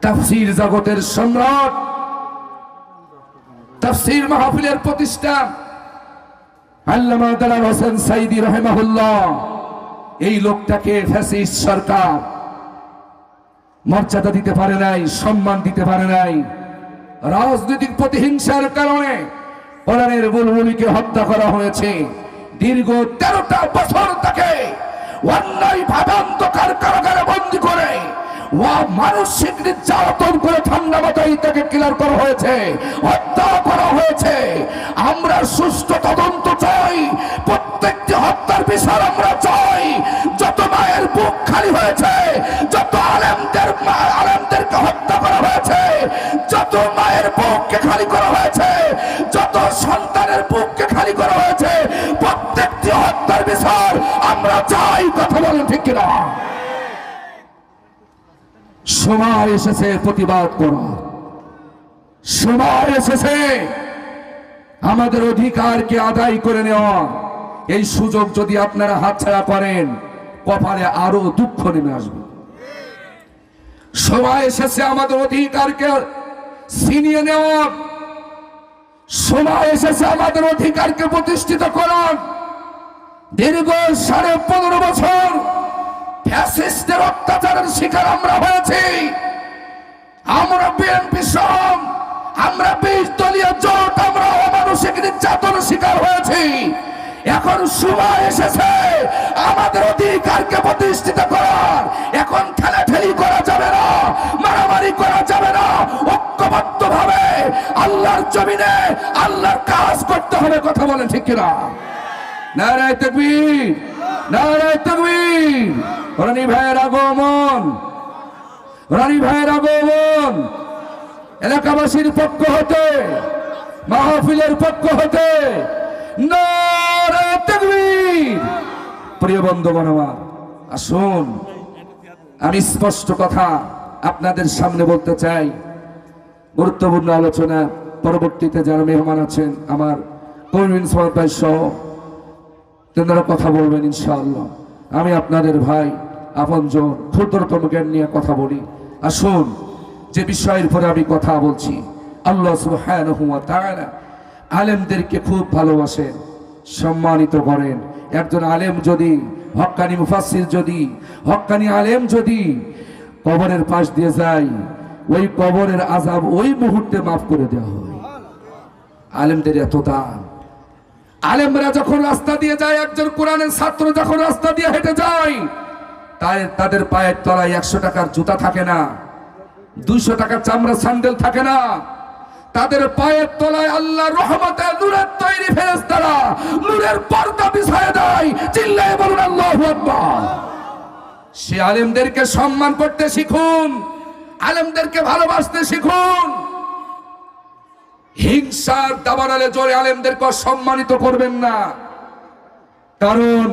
তাফসীর জগতের সম্রাট, তাফসীর মাহফিলের প্রতিষ্ঠা আল্লামা দেলাওয়ার হোসেন সাঈদী রাহিমাহুল্লাহ, এই লোকটাকে ফ্যাসিস্ট সরকার মর্যাদা দিতে পারে নাই, সম্মান দিতে পারে নাই। রাজনৈতিক প্রতিহিংসার কারণে কোরআনের বুলবুলিকে হত্যা করা হয়েছে। দীর্ঘ 13টা বছর তাকে অন্যায়ভাবে অন্ধকার কারাগারে বন্দী করে মানসিক নির্যাতন করে ঠান্ডা মাথায় তাকে ক্লিয়ার করা হয়েছে, হত্যা করা হয়েছে। আমরা সুষ্ঠু তদন্ত চাই, প্রত্যেকটি হত্যার বিচার আমরা চাই। যত মায়ের বুক খালি হয়েছে, যত আলেমদেরকে হত্যা করা হয়েছে, যত মায়ের বুককে খালি করা হয়েছে, যত সন্তানের বুককে খালি করা হয়েছে, প্রত্যেকটি হত্যার বিচার আমরা চাই। কথা বলেন ঠিক কিনা? সময় এসেছে প্রতিবাদ করা, সময় এসেছে আমাদের অধিকারকে আদায় করে নেওয়া। এই সুযোগ যদি আপনারা হাতছাড়া করেন, কপালে আরো দুঃখ নেমে আসবে। সময় এসেছে আমাদের অধিকারকে ছিনিয়ে নেওয়ার, সময় এসেছে আমাদের অধিকারকে প্রতিষ্ঠিত করার। দীর্ঘ 15.5 বছর ফ্যাসিস্টের অত্যাচারের শিকার আমরা হয়েছি। আমরা বিএনপি সহ আমরা 20 দলীয় জোট আমরা অমানসিক নির্যাতনের শিকার হয়েছি। এখন সময় এসেছে আমাদের অধিকারকে প্রতিষ্ঠিত করার। এখন ঠেলাঠেলি করা যাবে না, মারামারি করা যাবে না। ঐক্যবদ্ধভাবে আল্লাহর জমিনে আল্লাহর কাজ করতে হবে। কথা বলেন ঠিক কিনা? নারায়ে তাকবীর, নারায়ে তাকবীর। রানী ভাইয়ের আগমন, রানী ভাইয়ের আগমন। এলাকাবাসীর পক্ষ হতে, মাহফিলের পক্ষ হতে নারায়ে তাকবীর। প্রিয় বন্ধুগণ আমার, আসুন আমি স্পষ্ট কথা আপনাদের সামনে বলতে চাই। গুরুত্বপূর্ণ আলোচনা পরবর্তীতে যারা মেহমান আছেন আমার কর্মী সহ তেনারা কথা বলবেন ইনশাআল্লাহ। আমি আপনাদের ভাই আপনজন ক্ষুদ্রতম জ্ঞান নিয়ে কথা বলি। আসুন যে বিষয়ের পরে আমি কথা বলছি, আল্লাহ সুবহানাহু ওয়া তাআলা আলেমদেরকে খুব ভালোবাসেন, সম্মানিত করেন। একজন আলেম যদি, হক্কানি মুফাসসির যদি, হক্কানি আলেম যদি কবরের পাশ দিয়ে যায়, ওই কবরের আযাব ওই মুহূর্তে মাফ করে দেওয়া হয়। আলেমদের এত দাম। আলেমরা যখন রাস্তা দিয়ে যায়, একজন কোরআনের ছাত্র যখন রাস্তা দিয়ে হেঁটে যায়, তাদের পায়ের তলায় 100 টাকার জুতা থাকে না, 200 টাকার চামড়া স্যান্ডেল থাকে না। তাদের পায়ের তলায় আল্লাহর রহমতের নূরের তৈরি ফেরেশতারা নূরের পর্দা বিছায় দেয়। চিল্লায়ে বলুন আল্লাহু আকবার। সে আলেমদেরকে সম্মান করতে শিখুন, আলেমদেরকে ভালোবাসতে শিখুন। হিংসার দাবানলে জোরে আলেমদেরকে সম্মানিত করবেন না, কারণ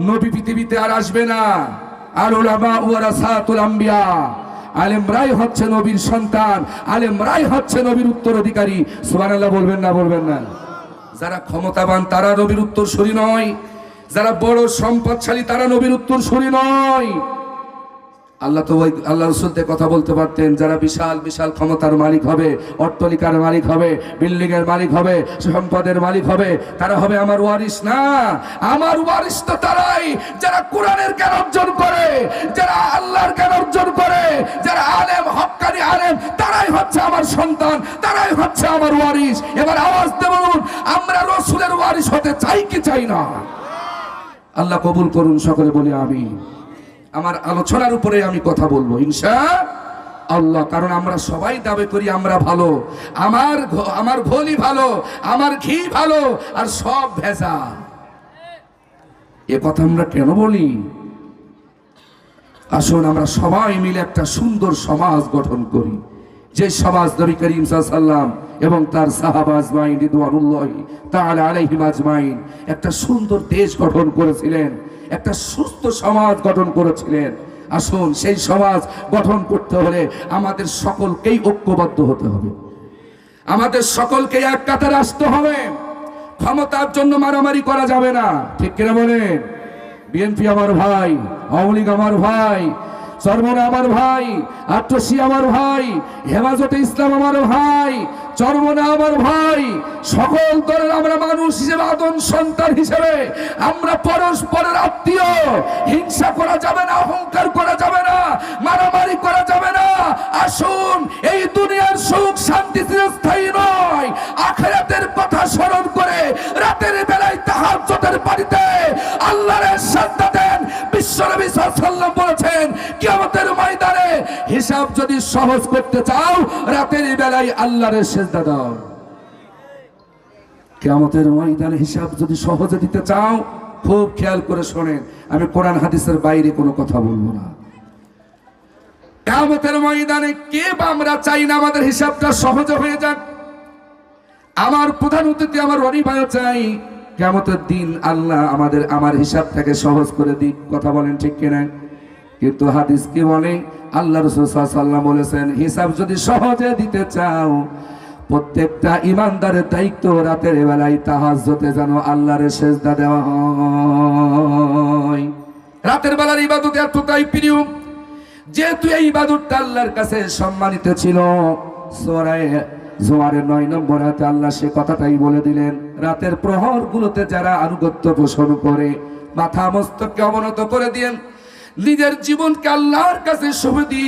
নবী পৃথিবীতে আর আসবে না। আল উলামা ওয়ারাসাতুল আম্বিয়া, আলেমরাই হচ্ছে নবীর সন্তান, আলেমরাই হচ্ছে নবীর উত্তরাধিকারী। সুবহানাল্লাহ বলবেন না? বলবেন না? যারা ক্ষমতাবান তারা নবীর উত্তরসূরি নয়, যারা বড় সম্পদশালী তারা নবীর উত্তরসূরি নয়। আল্লাহ তো আল্লাহ রাসূলকে কথা বলতে পারতেন, যারা বিশাল বিশাল ক্ষমতার মালিক হবে, অট্টালিকার মালিক হবে, বিল্ডিং এর মালিক হবে, সম্পদের মালিক হবে, তারা হবে আমার ওয়ারিস না। আমার ওয়ারিস তো তারাই যারা কোরআনের জ্ঞান অর্জন করে, যারা আল্লাহর জ্ঞান অর্জন করে, যারা আলেম, হক্কানি আলেম, তারাই হচ্ছে আমার সন্তান, তারাই হচ্ছে আমার ওয়ারিস। এবার আওয়াজ দিয়ে বলুন, আমরা রাসূলের ওয়ারিস হতে চাই কি চাই না? আল্লাহ কবুল করুন, সকলে বলি আমিন। আমার আলোচনার উপরে আমি কথা বলবো ইনশাআল্লাহ, কারণ আমরা সবাই দাবি করি আমরা ভালো, আমার ঘোলই ভালো, আমার ঘি ভালো, আর সব ভেজাল। এ কথা আমরা কেন বলি? আসুন আমরা সবাই মিলে একটা সুন্দর সমাজ গঠন করি, যে সমাজ নবী করিম সাল্লাল্লাহু আলাইহি ওয়াসাল্লাম এবং তার সাহাবা আজমাইন রিদওয়ানুল্লাহি তাআলা আলাইহিম আজমাইন একটা সুন্দর দেশ গঠন করেছিলেন, একটা সুস্থ সমাজ গঠন করেছিলেন। আসুন সেই সমাজ গঠন করতে হলে আমাদের সকলকেই ঐক্যবদ্ধ হতে হবে, আমাদের সকলকে এক কাতারে আসতে হবে। ক্ষমতার জন্য মারামারি করা যাবে না, ঠিক কিনা বলেন? বিএনপি আমার ভাই, আওয়ামী লীগ আমার ভাই, চরমনে আমার ভাই, আট্রসি আমার ভাই, হেফাজতে ইসলাম আমার ভাই, চরমনে আমার ভাই, সকল দলের আমরা মানুষ হিসেবে, আদম সন্তান হিসেবে আমরা পরস্পরের আত্মীয়। হিংসা করা যাবে না, অহংকার করা যাবে না, মারামারি করা যাবে না। আসুন, এই দুনিয়ার সুখ শান্তি চিরস্থায়ী নয়। আখিরাতের কথা স্মরণ করে রাতের বেলায় তাহাজ্জুদের পানিতে আল্লাহর সাজদা দেন। বিশ্বনবী সাল্লাল্লাহু আলাইহি ওয়াসাল্লাম বলেছেন, কিয়ামতের ময়দানে হিসাব যদি সহজ করতে চাও, রাতের বেলায় আল্লাহর সিজদা দাও। কিয়ামতের ময়দানে হিসাব যদি সহজে দিতে চাও, খুব খেয়াল করে শোনেন, আমি কোরআন হাদিসের বাইরে কোনো কথা বলবো না। কিয়ামতের ময়দানে কে বা আমরা চাই না আমাদের হিসাবটা সহজে হয়ে যাক। আমার প্রধান অতিথি আমার রনি ভাই চাই কিয়ামতের দিন আল্লাহ আমার হিসাবটাকে সহজ করে দিক। কথা বলেন ঠিক কিনা? কিন্তু হাদিস কি বলে? আল্লাহ রাসূল সাল্লাল্লাহু আলাইহি ওয়াসাল্লাম বলেছেন, হিসাব যদি সহজে দিতে চাও, প্রত্যেকটা ইমানদারের দায়িত্ব রাতের বেলায় তাহাজ্জুদে যেন আল্লাহর সিজদা দেওয়া হয়। রাতের বেলার ইবাদত এতটাই প্রিয়, যেহেতু এই ইবাদতটা আল্লাহর কাছে সম্মানিত ছিল। সূরা জুমারের 9 নম্বর আয়াতে আল্লাহ সে কথাটাই বলে দিলেন, রাতের প্রহরগুলোতে যারা আনুগত্য পোষণ করে, মাথা মস্তককে অবনত করে দিয়েন, নিজের জীবনকে আল্লাহর কাছে সঁপে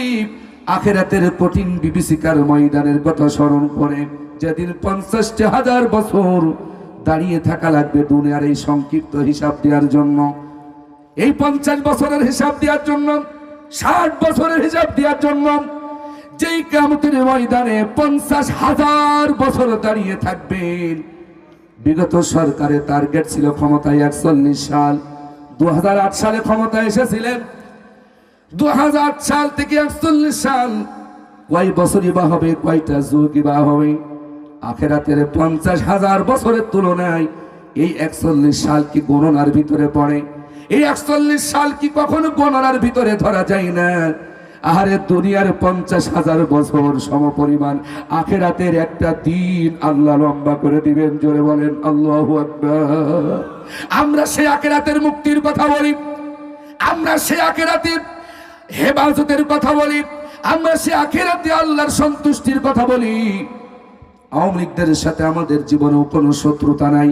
আখিরাতের কঠিন বিভীষিকার ময়দানের কথা স্মরণ করে, যেদিন 50,000 বছর দাঁড়িয়ে থাকা লাগবে দুনিয়ার এই সংক্ষিপ্ত হিসাব দেওয়ার জন্য, এই 50 বছরের হিসাব দেওয়ার জন্য, 60 বছরের হিসাব দেওয়ার জন্য, যেই কিয়ামতের ময়দানে 50,000 বছর দাঁড়িয়ে থাকবেন। বিগত সরকারের টার্গেট ছিল ক্ষমতায় 41 সাল। 2008 সালে ক্ষমতায় এসেছিলেন। 2000 সাল থেকে 41 সাল, কয় বছরই বা হবে, কয়টা যুগই বা হবে? আখিরাতের 50,000 বছরের তুলনায় এই 41 সাল কি গণনার ভিতরে পড়ে? এই 41 সাল কি কখনো গণনার ভিতরে ধরা যায় না? আরে দুনিয়ার 50,000 বছর সমপরিমাণ আখিরাতের একটা দিন আল্লাহ লম্বা করে দিবেন। জোরে বলেন আল্লাহু আকবার। আমরা সেই আখিরাতের মুক্তির কথা বলি, আমরা সেই আখিরাতের হেফাজতের কথা বলি, আমরা সেই আখিরাতে আল্লাহর সন্তুষ্টির কথা বলি। আওয়ামী লীগদের সাথে আমাদের জীবনেও কোনো শত্রুতা নাই,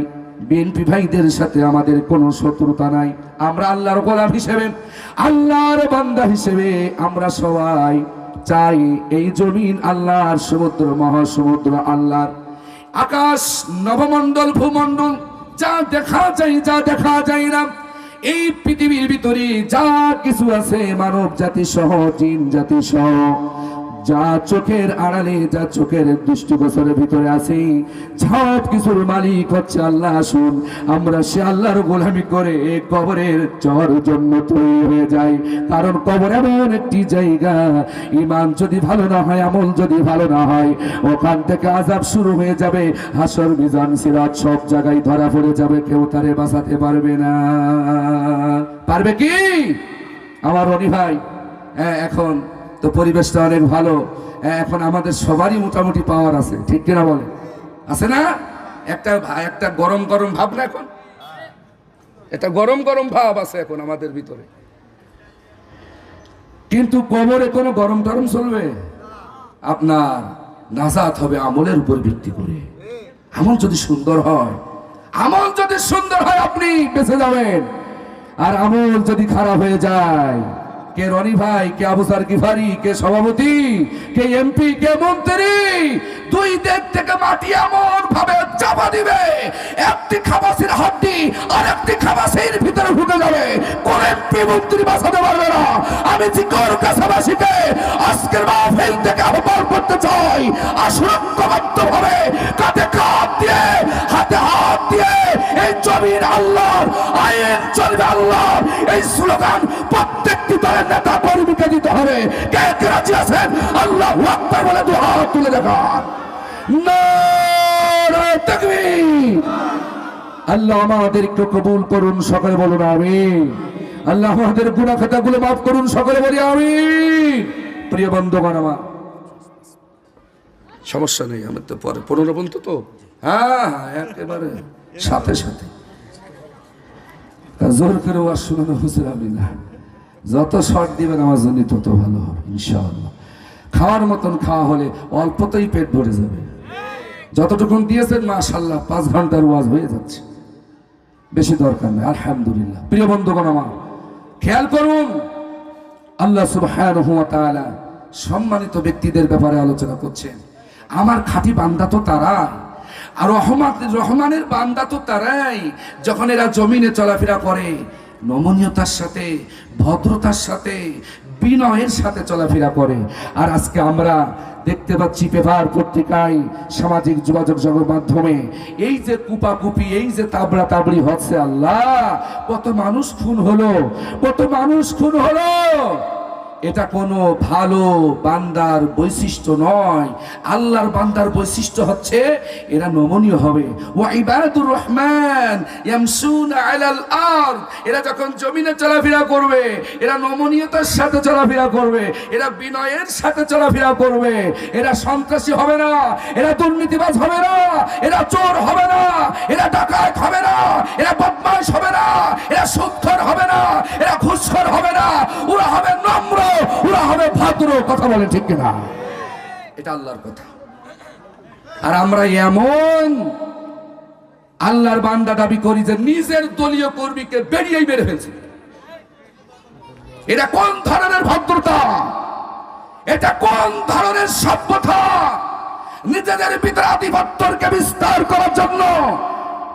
বিএনপি ভাইদের সাথে আমাদের কোনো শত্রুতা নাই। আমরা আল্লাহর গোলাম হিসেবে, আল্লাহর বান্দা হিসেবে আমরা সবাই চাই এই জমিন আল্লাহর, সমুদ্র মহাসমুদ্র আল্লাহর, আকাশ নবমণ্ডল ভূমণ্ডল, যা দেখা যায় যা দেখা যায় না, এই পৃথিবীর ভিতরে যা কিছু আছে, মানব জাতি সহ জিন জাতি সহ, যা চোখের আড়ালে, যা চোখের দৃষ্টিগোচরের ভিতরে আছে, সব কিছুর মালিক হচ্ছে আল্লাহ। আসুন আমরা সে আল্লাহর গোলামি করে কবরের চর জন্য তৈরি হয়ে যাই। কারণ কবর এমন একটি জায়গা, ঈমান যদি ভালো না হয়, আমল যদি ভালো না হয়, ওখান থেকে আযাব শুরু হয়ে যাবে। হাসর মিজান সিরাত সব জায়গায় ধরা পড়ে যাবে, কেউ তারে বাঁচাতে পারবে না। পারবে কি আমার রনি ভাই? এখন তো পরিবেশটা অনেক ভালো, এখন আমাদের সবারই মোটামুটি পাওয়ার আছে, ঠিক কিনা বলে? আছে না? একটা গরম গরম ভাব না, এখন একটা গরম গরম ভাব আছে এখন আমাদের ভিতরে। কিন্তু কবরে কোনো গরম টরম চলবে? আপনার নাজাত হবে আমলের উপর ভিত্তি করে। আমল যদি সুন্দর হয়, আমল যদি সুন্দর হয়, আপনি বেঁচে যাবেন। আর আমল যদি খারাপ হয়ে যায়, কে রনি ভাই, কে আবু সার গিফারি, কে সভাপতি, কে এমপি, কে মন্ত্রী, দুই দিক থেকে মাটি এমন ভাবে চাপা দিবে, একটি খাবাসির হাড্ডি আর একটি খাবাসির ভিতরে ঢুকে যাবে, কোন এমপি মন্ত্রী বাঁচাতে পারবে না। আমি জিকর কাছাবাসীকে আজকের মাহফিল থেকে আহ্বান করতে চাই, আসুরক্ষবদ্ধ ভাবে কাঁধে কাঁধ দিয়ে, হাতে হাত দিয়ে, এই জমিন আল্লাহর, আইন চলবে আল্লাহর, এই স্লোগান প্রত্যেকটি দলের নেতা কর্মীকে দিতে হবে। কে কে রাজি আছেন আল্লাহু আকবার বলে দুই হাত তুলে দেখান। নারে তাকবীর। আল্লাহ আমাদের একটু কবুল করুন, সকলে বলুন আমিন। আল্লাহ আমাদের গুনাহ খাতাগুলো মাফ করুন, সকলে বলি আমিন। প্রিয় বন্ধুগণ আমার, সমস্যা নেই, আমার তো পরে 15 পর্যন্ত তো, হ্যাঁ একেবারে সাথে সাথে জোর করে ওয়াজ শোনানো হচ্ছে না। যত শর্ট দিবেন আমার জন্য তত ভালো হবে ইনশাআল্লাহ। খাওয়ার মতন খাওয়া হলে অল্পতেই পেট ভরে যাবে। যতটুকুন দিয়েছেন মাশাআল্লাহ 5 ঘন্টার ওয়াজ হয়ে যাচ্ছে, বেশি দরকার নেই। আলহামদুলিল্লাহ। প্রিয় বন্ধুগণ আমার, খেয়াল করুন, আল্লাহ সুবহানাহু ওয়া তাআলা সম্মানিত ব্যক্তিদের ব্যাপারে আলোচনা করছেন। আমার খাঁটি বান্দা তো তারা, আর রহমানের বান্দা তো তারাই যখন এরা জমিনে চলাফেরা করে নমনীয়তার সাথে, ভদ্রতার সাথে, বিনয়ের সাথে চলাফেরা করে। আর আজকে আমরা দেখতে পাচ্ছি পেপার পত্রিকায়, সামাজিক যোগাযোগ মাধ্যমে এই যে কুপাকুপি, এই যে তাবড়া তাবড়ি হচ্ছে, আল্লাহ কত মানুষ খুন হলো, কত মানুষ খুন হলো। এটা কোনো ভালো বান্দার বৈশিষ্ট্য নয়। আল্লাহর বান্দার বৈশিষ্ট্য হচ্ছে এরা নমনীয় হবে। ওয়া ইবাদুর রহমান ইয়ামশুনা আলাল আরদ, এরা যখন জমিনে চলাফেরা করবে এরা নমনীয়তার সাথে চলাফেরা করবে, এরা বিনয়ের সাথে চলাফেরা করবে। এরা সন্ত্রাসী হবে না, এরা দুর্নীতিবাজ হবে না, এরা চোর হবে না, এরা ডাকাত হবে না, এরা বদমাশ হবে না, এরা সুদখোর হবে না, এরা ঘুষখোর হবে না। ওরা হবে নম্র, ওরা হবে ভদ্র। কথা বলেন ঠিক কিনা? এটা আল্লাহর কথা। আর আমরা এমন আল্লাহর বান্দা দাবি করি যে নিজের দলীয় কর্মীকে বেরিয়েই মেরে ফেলছে। এটা কোন ধরনের ভদ্রতা? এটা কোন ধরনের সভ্যতা? নিজেদের ভিতরে আধিপত্যকে বিস্তার করার জন্য,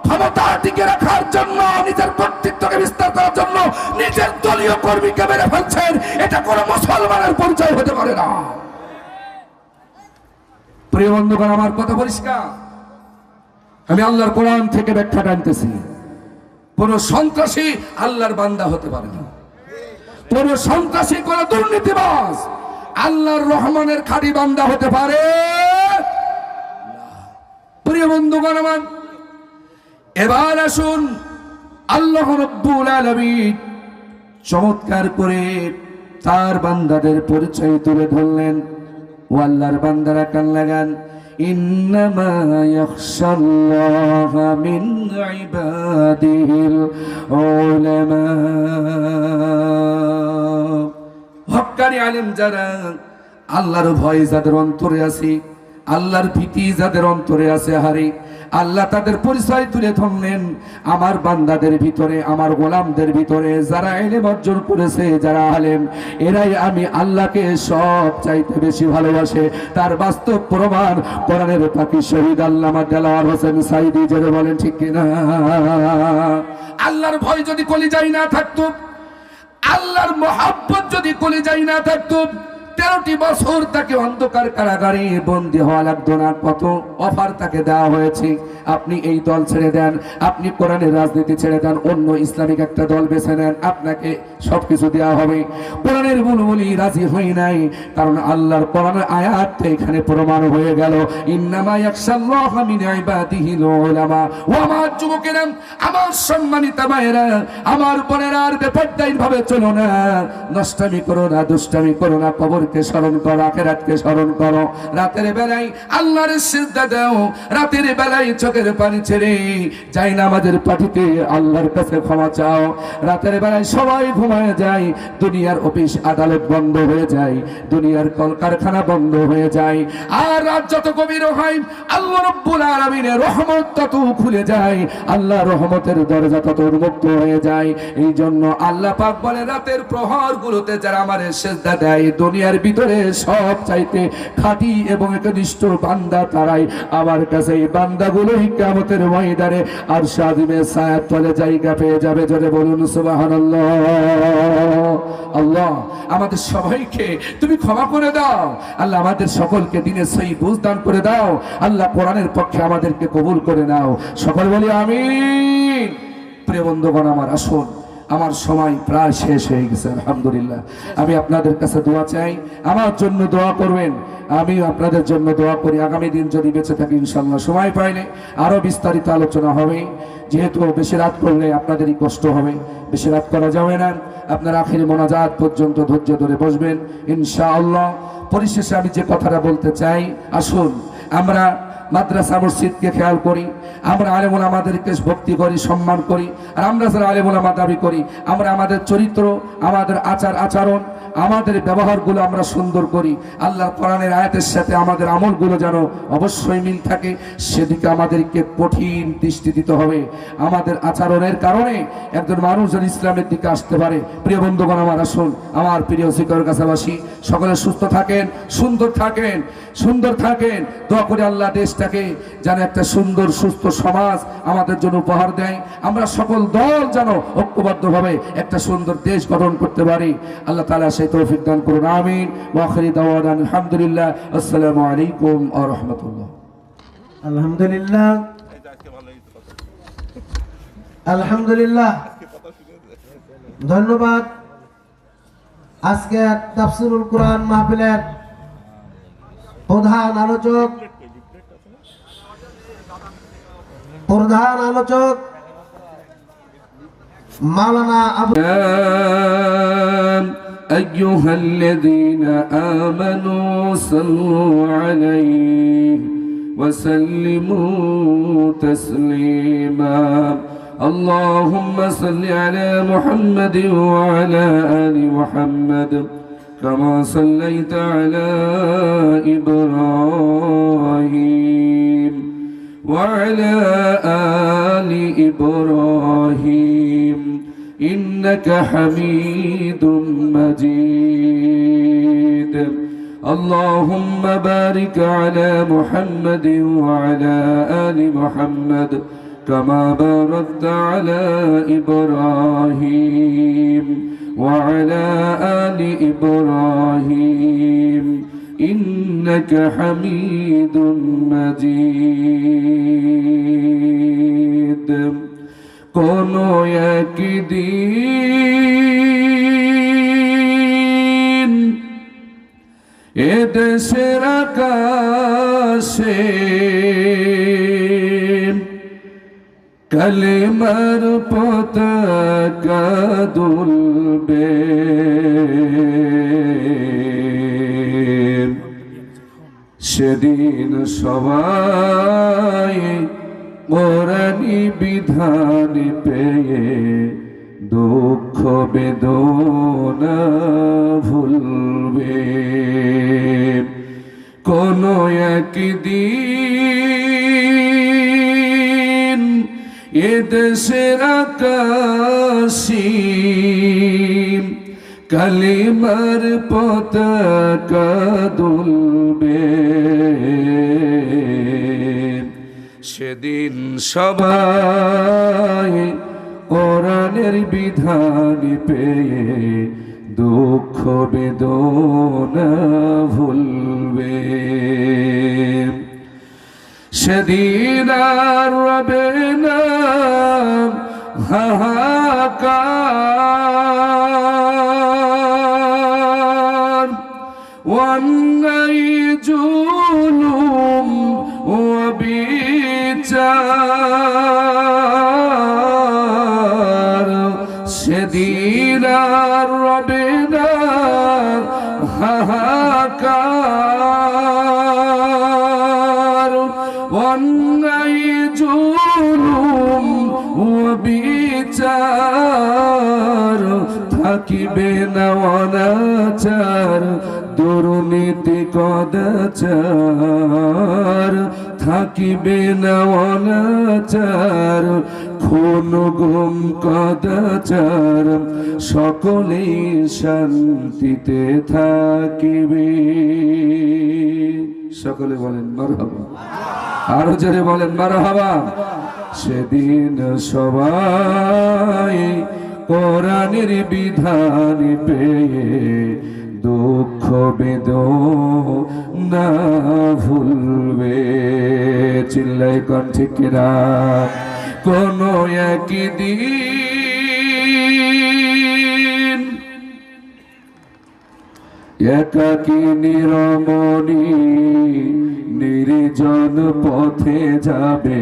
ক্ষমতা টিকে রাখার জন্য, নিজের কর্তৃত্বকে বিস্তার করার জন্য নিজের দলীয় কর্মীকে মেরে ফেলছেন। এটা কোন মুসলমানের পরিচয় হতে পারে না। প্রিয় বন্ধুগণ আমার কথা পরিষ্কার, আমি আল্লাহর কোরআন থেকে ব্যাখ্যা টানতেছি। কোন সন্ত্রাসী আল্লাহর বান্দা হতে পারে না, কোন সন্ত্রাসী, কোন দুর্নীতিবাজ আল্লাহর রহমানের খাঁটি বান্দা হতে পারে না। প্রিয় বন্ধুগণ আমার, এবার আসুন আল্লাহ রাব্বুল আলামিন চমৎকার করে তার বান্দাদের পরিচয় তুলে ধরলেন। ও আল্লাহর বান্দারা কান লাগান, ইন্নামা ইয়াখশাল্লাহা মিন ইবাদিহিল উলামা। হক্কানি আলেম যারা, আল্লাহর ভয় যাদের অন্তরে আছে, আল্লাহর ভীতি যাদের অন্তরে আছে, হারে আল্লাহ তাদের পরিচয় তুলে ধরলেন। আমার বান্দাদের ভিতরে, আমার গোলামদের ভিতরে যারা ইলম অর্জন করেছে, যারা আলেম, এরাই আমি আল্লাহকে সব চাইতে বেশি ভালোবাসে। তার বাস্তব প্রমাণ কোরআনের পাখি শহীদ আল্লামা দেলাওয়ার হোসেন সাইদি। যারা বলেন ঠিক কিনা? আল্লাহর ভয় যদি কলিজায় না থাকতো, আল্লাহর মহব্বত যদি কলিজায় না থাকতো, 13টি বছর তাকে অন্ধকার কারাগারে বন্দী হওয়া লাগতো না। কত অফার তাকে দেওয়া হয়েছে, আপনি এই দল ছেড়ে দেন, আপনি কোরআনের রাজনীতি ছেড়ে দেন, অন্য ইসলামিক একটা দল বেছে নেন, আপনাকে সবকিছু দেওয়া হবে। কোরআনের বুলবুলি রাজি হয় নাই, কারণ আল্লাহর কোরআনের আয়াতটা এখানে প্রমাণ হয়ে গেল, ইন্নামা ইয়াখশাল্লাহা মিন ইবাদিহিল উলামা। ও আমার যুবকেরা, আমার সম্মানিত ভাইয়েরা, আমার বোনেরা, আর বেপরদাই ভাবে চলো না, নষ্টামি করো না, দুষ্টামি করো না, কবরকে স্মরণ করো, আখিরাতকে স্মরণ করো। রাতের বেলায় আল্লাহর সিজদা দাও, রাতের বেলায় চোখের পানি ছেড়ে যাই না আমাদের পাঠিতে আল্লাহর কাছে ক্ষমা চাও। রাতের বেলায় সবাই ঘুমায় যায়, দুনিয়ার অফিস আদালত বন্ধ হয়ে যায়, দুনিয়ার কলকারখানা বন্ধ হয়ে যায়। আর রাত যত গভীর হয় আল্লাহ রাব্বুল আলামিনের রহমত তত খুলে যায়, আল্লাহ রহমতের দরজা তত উন্মুক্ত হয়ে যায়। এই জন্য আল্লাহ পাক বলে, রাতের প্রহরগুলোতে যারা আমার সিজদা দেয়, দুনিয়ার ভিতরে সব চাইতে খাঁটি এবং একনিষ্ঠ বান্দা তারাই। আমার কাছে এই বান্দাগুলোই কিয়ামতের ময়দানে আরশ আযিমের ছায়ার তলে জায়গা পেয়ে যাবে। জোরে বলুন সুবহানাল্লাহ। আল্লাহ আমাদের সবাইকে তুমি ক্ষমা করে দাও। আল্লাহ আমাদের সকলকে দিনের সেই বুঝ দান করে দাও। আল্লাহ কোরআনের পক্ষে আমাদেরকে কবুল করে নাও। সকল বলি আমিন। প্রিয় বন্ধুগণ আমার, আসুন, আমার সময় প্রায় শেষ হয়ে গেছে। আলহামদুলিল্লাহ, আমি আপনাদের কাছে দোয়া চাই, আমার জন্য দোয়া করবেন, আমি আপনাদের জন্য দোয়া করি। আগামী দিন যদি বেঁচে থাকি ইনশাল্লাহ, সময় পাইলে আরো বিস্তারিত আলোচনা হবে। যেহেতু বেশি রাত করলে আপনাদেরই কষ্ট হবে, বেশি রাত করা যাবে না। আপনারা আখির মোনাজাত পর্যন্ত ধৈর্য ধরে বসবেন ইনশাআল্লাহ। পরিশেষে আমি যে কথাটা বলতে চাই, আসুন আমরা মাদ্রাসা মসজিদকে খেয়াল করি, আমরা আলেম ওলামাদেরকে ভক্তি করি, সম্মান করি। আর আমরা যারা আলেম ওলামা দাবি করি, আমরা আমাদের চরিত্র, আমাদের আচার আচরণ, আমাদের ব্যবহারগুলো আমরা সুন্দর করি। আল্লাহর কোরআনের আয়াতের সাথে আমাদের আমলগুলো যেন অবশ্যই মিল থাকে, সেদিকে আমাদেরকে কঠিন দৃষ্টি দিতে হবে। আমাদের আচরণের কারণে একজন মানুষ যেন ইসলামের দিকে আসতে পারে। প্রিয় বন্ধুগণ, আমার আসুন, আমার প্রিয় শিক্ষকের কাছাবাসী, সকলে সুস্থ থাকেন, সুন্দর থাকেন, সুন্দর থাকেন। দোয়া করে আল্লাহ দেশটাকে যেন একটা সুন্দর সুস্থ সমাজ আমাদের জন্য উপহার দেয়। আমরা সকল দল যেন ঐক্যবদ্ধভাবে একটা সুন্দর দেশ গঠন করতে পারি। আল্লাহ তাআলা সেই তৌফিক দান করুন। আমিন। ওয়া আখিরু দাওয়ানা আলহামদুলিল্লাহ। আসসালামু আলাইকুম ওয়া রাহমাতুল্লাহ। আলহামদুলিল্লাহ, আলহামদুলিল্লাহ, ধন্যবাদ। আজকে তাফসীরুল কোরআন মাহফিলের প্রধান আলোচক মাওলানা আবু أيها الذين آمنوا صلوا عليه وسلموا تسليما اللهم صل على محمد وعلى آل محمد كما صليت على إبراهيم وعلى آل إبراهيم إنك حميد مجيد اللهم بارك على محمد وعلى آل محمد كما باركت على إبراهيم وعلى آل إبراهيم إنك حميد مجيد কোনো একদিন এদেশের আকাশে কালেমার পতাকা দুলবে সেদিন সবাই কোরআনি বিধান পেয়ে দুঃখ বেদনা ভুলবে কোনো একদিন এদেশের আকাশে কালিমার পতাকা দুলবে সেদিন সবাই কোরআনের বিধান পেয়ে দুঃখ বেদনা ভুলবে সেদিন আর রবে না হাহাকার অন্যায় জুলুম ও বিচার সেদিন আর রবে না হাহাকার অন্যায় জুলুম ও বিচার থাকিবে না অনাচার দুর্নীতি কদাচার থাকিবে না অনাচার খুন গুম কদাচার সকলেই শান্তিতে থাকিবে সকলে বলেন মারহাবা আরো জোরে বলেন মারহাবা সেদিন সবাই কোরআনের বিধান পেয়ে দুঃখ বেদনা ভুলবে চিল্লাই কোন ঠিক কিনা কোনো একদিন একাকী নিরমণি নির্জন পথে যাবে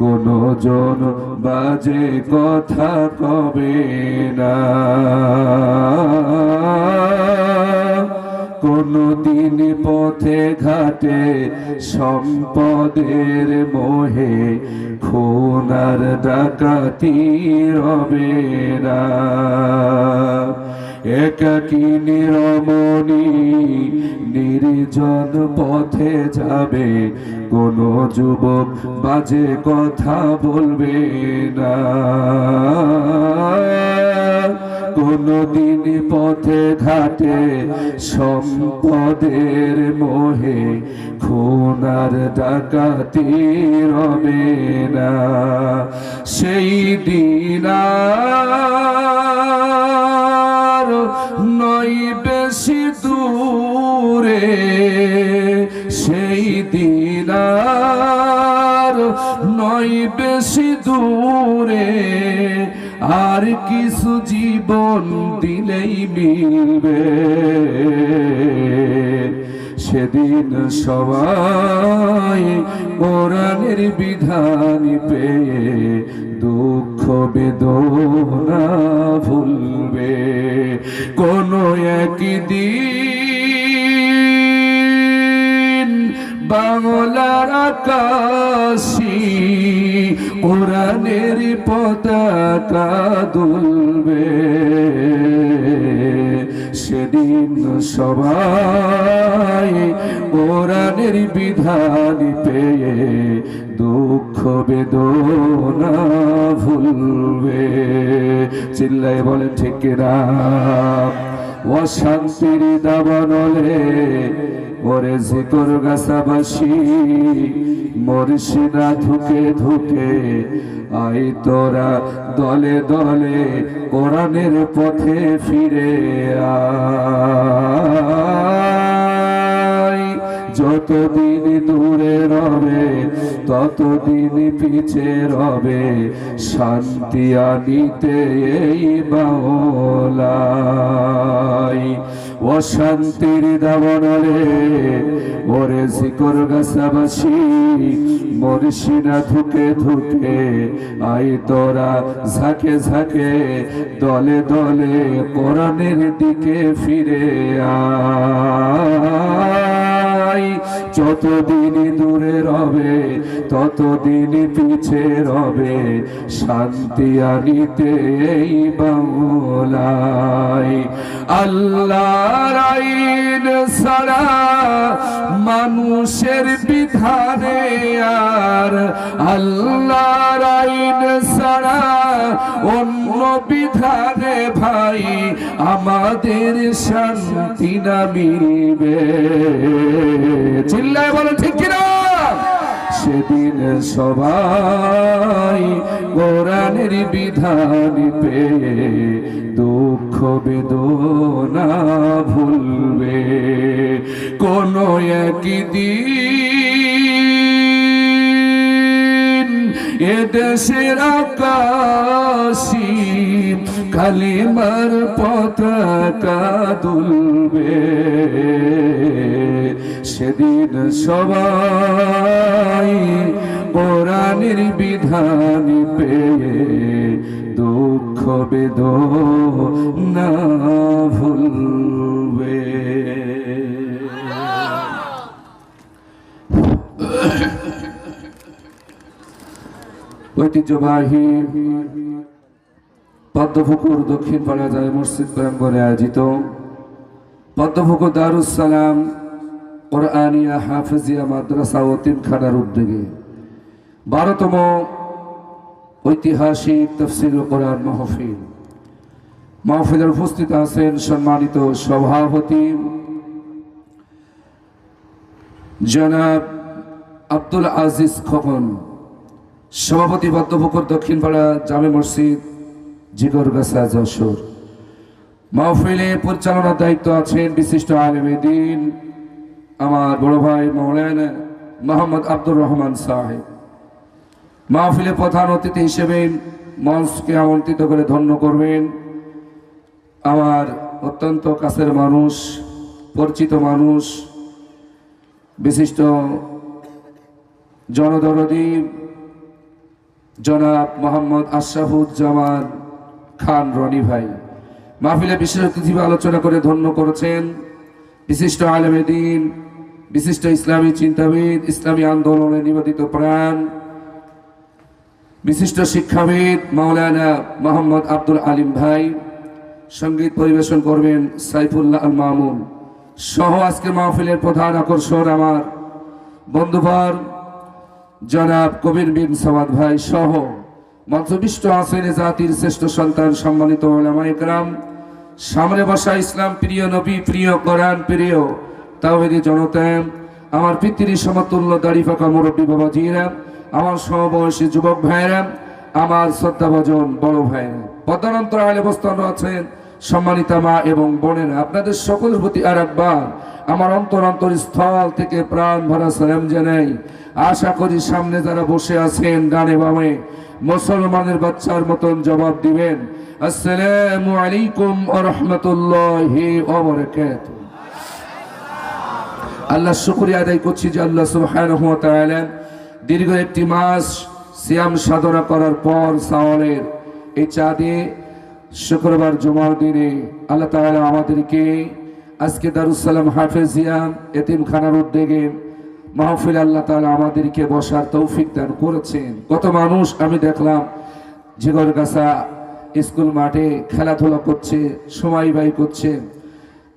কোনো জন বাজে কথা কবে না কোনদিন পথে ঘাটে সম্পদের মোহে খুন আর ডাকাতি রবে না। একাকী নিরমণি নির্জন পথে যাবে, কোনো যুবক বাজে কথা বলবে না। কোনদিন পথে ঘাটে সম্পদের মোহে খুন আর ডাকাতি রবে না। সেই দিন আর নয় বেশি দূরে, সেই দিন আর নয় বেশি দূরে, আর কিছু জীবন দিলেই মিলবে। সেদিন সবাই কোরআনের বিধান পেয়ে দুঃখ বেদনা ভুলবে। কোনো একদিন বাংলার আকাশে কোরআনের পতাকা দুলবে। সেদিন সবাই কোরআনের বিধান পেয়ে দুঃখ বেদনা ভুলবে। চিল্লায় বলেন ঠিক কিনা? অশান্তির দাবানলে ওরে জিকর গাছাবাসী, মর্শিদা ধুকে ধুকে আই তোরা দলে দলে কোরআনের পথে ফিরে আয়। যতদিন দূরে রবে ততদিন পিছে রবে, শান্তি আনিতে এই বাংলায়। অশান্তির দাবানলে ওরে জিকর গাছাবাসী, মর্শিদা ধুকে ধুকে আই তোরা ঝাঁকে ঝাঁকে দলে দলে কোরআনের দিকে ফিরে আয়। যতদিন দূরে রবে ততদিন পিছে রবে, শান্তি আনিতে এই বাংলায়। আল্লাহর আইন ছাড়া মানুষের বিধানে আর, আল্লাহর আইন ছাড়া অন্য বিধানে ভাই আমাদের শান্তি না মিলবে। চিল্লায় বলো ঠিক কিনা? সেদিন সবাই কোরআনের বিধান পেয়ে দুঃখ বেদনা ভুলবে। কোন একদিন এদেশের আকাশে কালিমার পতাকা দুলবে। সেদিন সবাই কোরআনের বিধান পেয়ে দুঃখ বেদনা ভুলবে। ঐতিহ্যবাহী পদ্মপুকুর দক্ষিণ পাড়া যায় মসজিদ প্রাঙ্গণে আয়োজিত পদ্মপুকুর দারুস সালাম কোরআনিয়া হাফেজিয়া মাদ্রাসা ও তিনখানার উদ্যোগে 12তম ঐতিহাসিক তাফসীর কোরআন মাহফিল। মাহফিলে উপস্থিত আছেন সম্মানিত সভাপতি জনাব আব্দুল আজিজ খোকন, সভাপতি পদ্মপুকুর দক্ষিণ পাড়া জামে মসজিদ জিগরগাছা যশোর। মাহফিলে পরিচালনার দায়িত্ব আছেন বিশিষ্ট আলেমে দ্বীন আমার বড় ভাই মাওলানা মোহাম্মদ আব্দুর রহমান সাহেব। মাহফিলে প্রধান অতিথি হিসেবে মঞ্চকে আমন্ত্রিত করে ধন্য করবেন আমার অত্যন্ত কাছের মানুষ, পরিচিত মানুষ, বিশিষ্ট জনদরদী জনাব মোহাম্মদ আশরাফুজ্জামান খান রনি ভাই। মাহফিলে বিশেষ অতিথি আলোচনা করে ধন্য করেছেন বিশিষ্ট আলেমে দ্বীন, বিশিষ্ট ইসলামী চিন্তাবিদ, ইসলামী আন্দোলনে নিবেদিত প্রাণ, বিশিষ্ট শিক্ষাবিদ মাওলানা মোহাম্মদ আব্দুল আলিম ভাই, সঙ্গীত পরিবেশন করবেন সাইফুল্লাহ আল মামুন সহ আজকের মাহফিলের প্রধান আকর্ষণ আমার বন্ধুবর জনাব কবির বিন সাওয়াদ ভাই সহ মঞ্চবিষ্ট আছেন জাতির শ্রেষ্ঠ সন্তান সম্মানিত উলামায়ে কেরাম, সামনে বসা ইসলাম প্রিয়, নবী প্রিয়, কোরআন প্রিয় তাওহীদি জনতা, আমার পিতৃ সমতুল্য দাড়ি পাকা মুরব্বী বাবাজিরা, আমার সমবয়সী যুবক ভাইরা, আমার শ্রদ্ধাভাজন বড় ভাইরা, পদান্তর আলে বস্তান আছেন সম্মানিতা মা এবং বোনেরা, আপনাদের সকলের প্রতি আর একবার আমার অন্তর স্থল থেকে প্রাণ ভরা সালাম জানাই। আশা করি সামনে যারা বসে আছেন ডানে বামে মুসলমানের বাচ্চার মতন জবাব দিবেন, আসসালামু আলাইকুম ওয়া রাহমাতুল্লাহি ওয়া বারাকাতুহু। আল্লাহ শুকরিয়া আদায় করছি যে আল্লাহ সুবহানাহু ওয়া তাআলা দীর্ঘ একটি মাস সিয়াম সাধনা করার পর সাওয়ালের এই চাঁদে শুক্রবার জুমার দিনে আল্লাহ তাআলা আমাদেরকে আজকে দারুস সালাম হাফেজিয়া এতিমখানার উদ্যোগে মাহফিল আল্লাহ তাআলা আমাদেরকে বসার তৌফিক দান করেছেন। কত মানুষ আমি দেখলাম জিগরগাছা স্কুল মাঠে খেলাধুলা করছে, সময় ব্যয় করছে,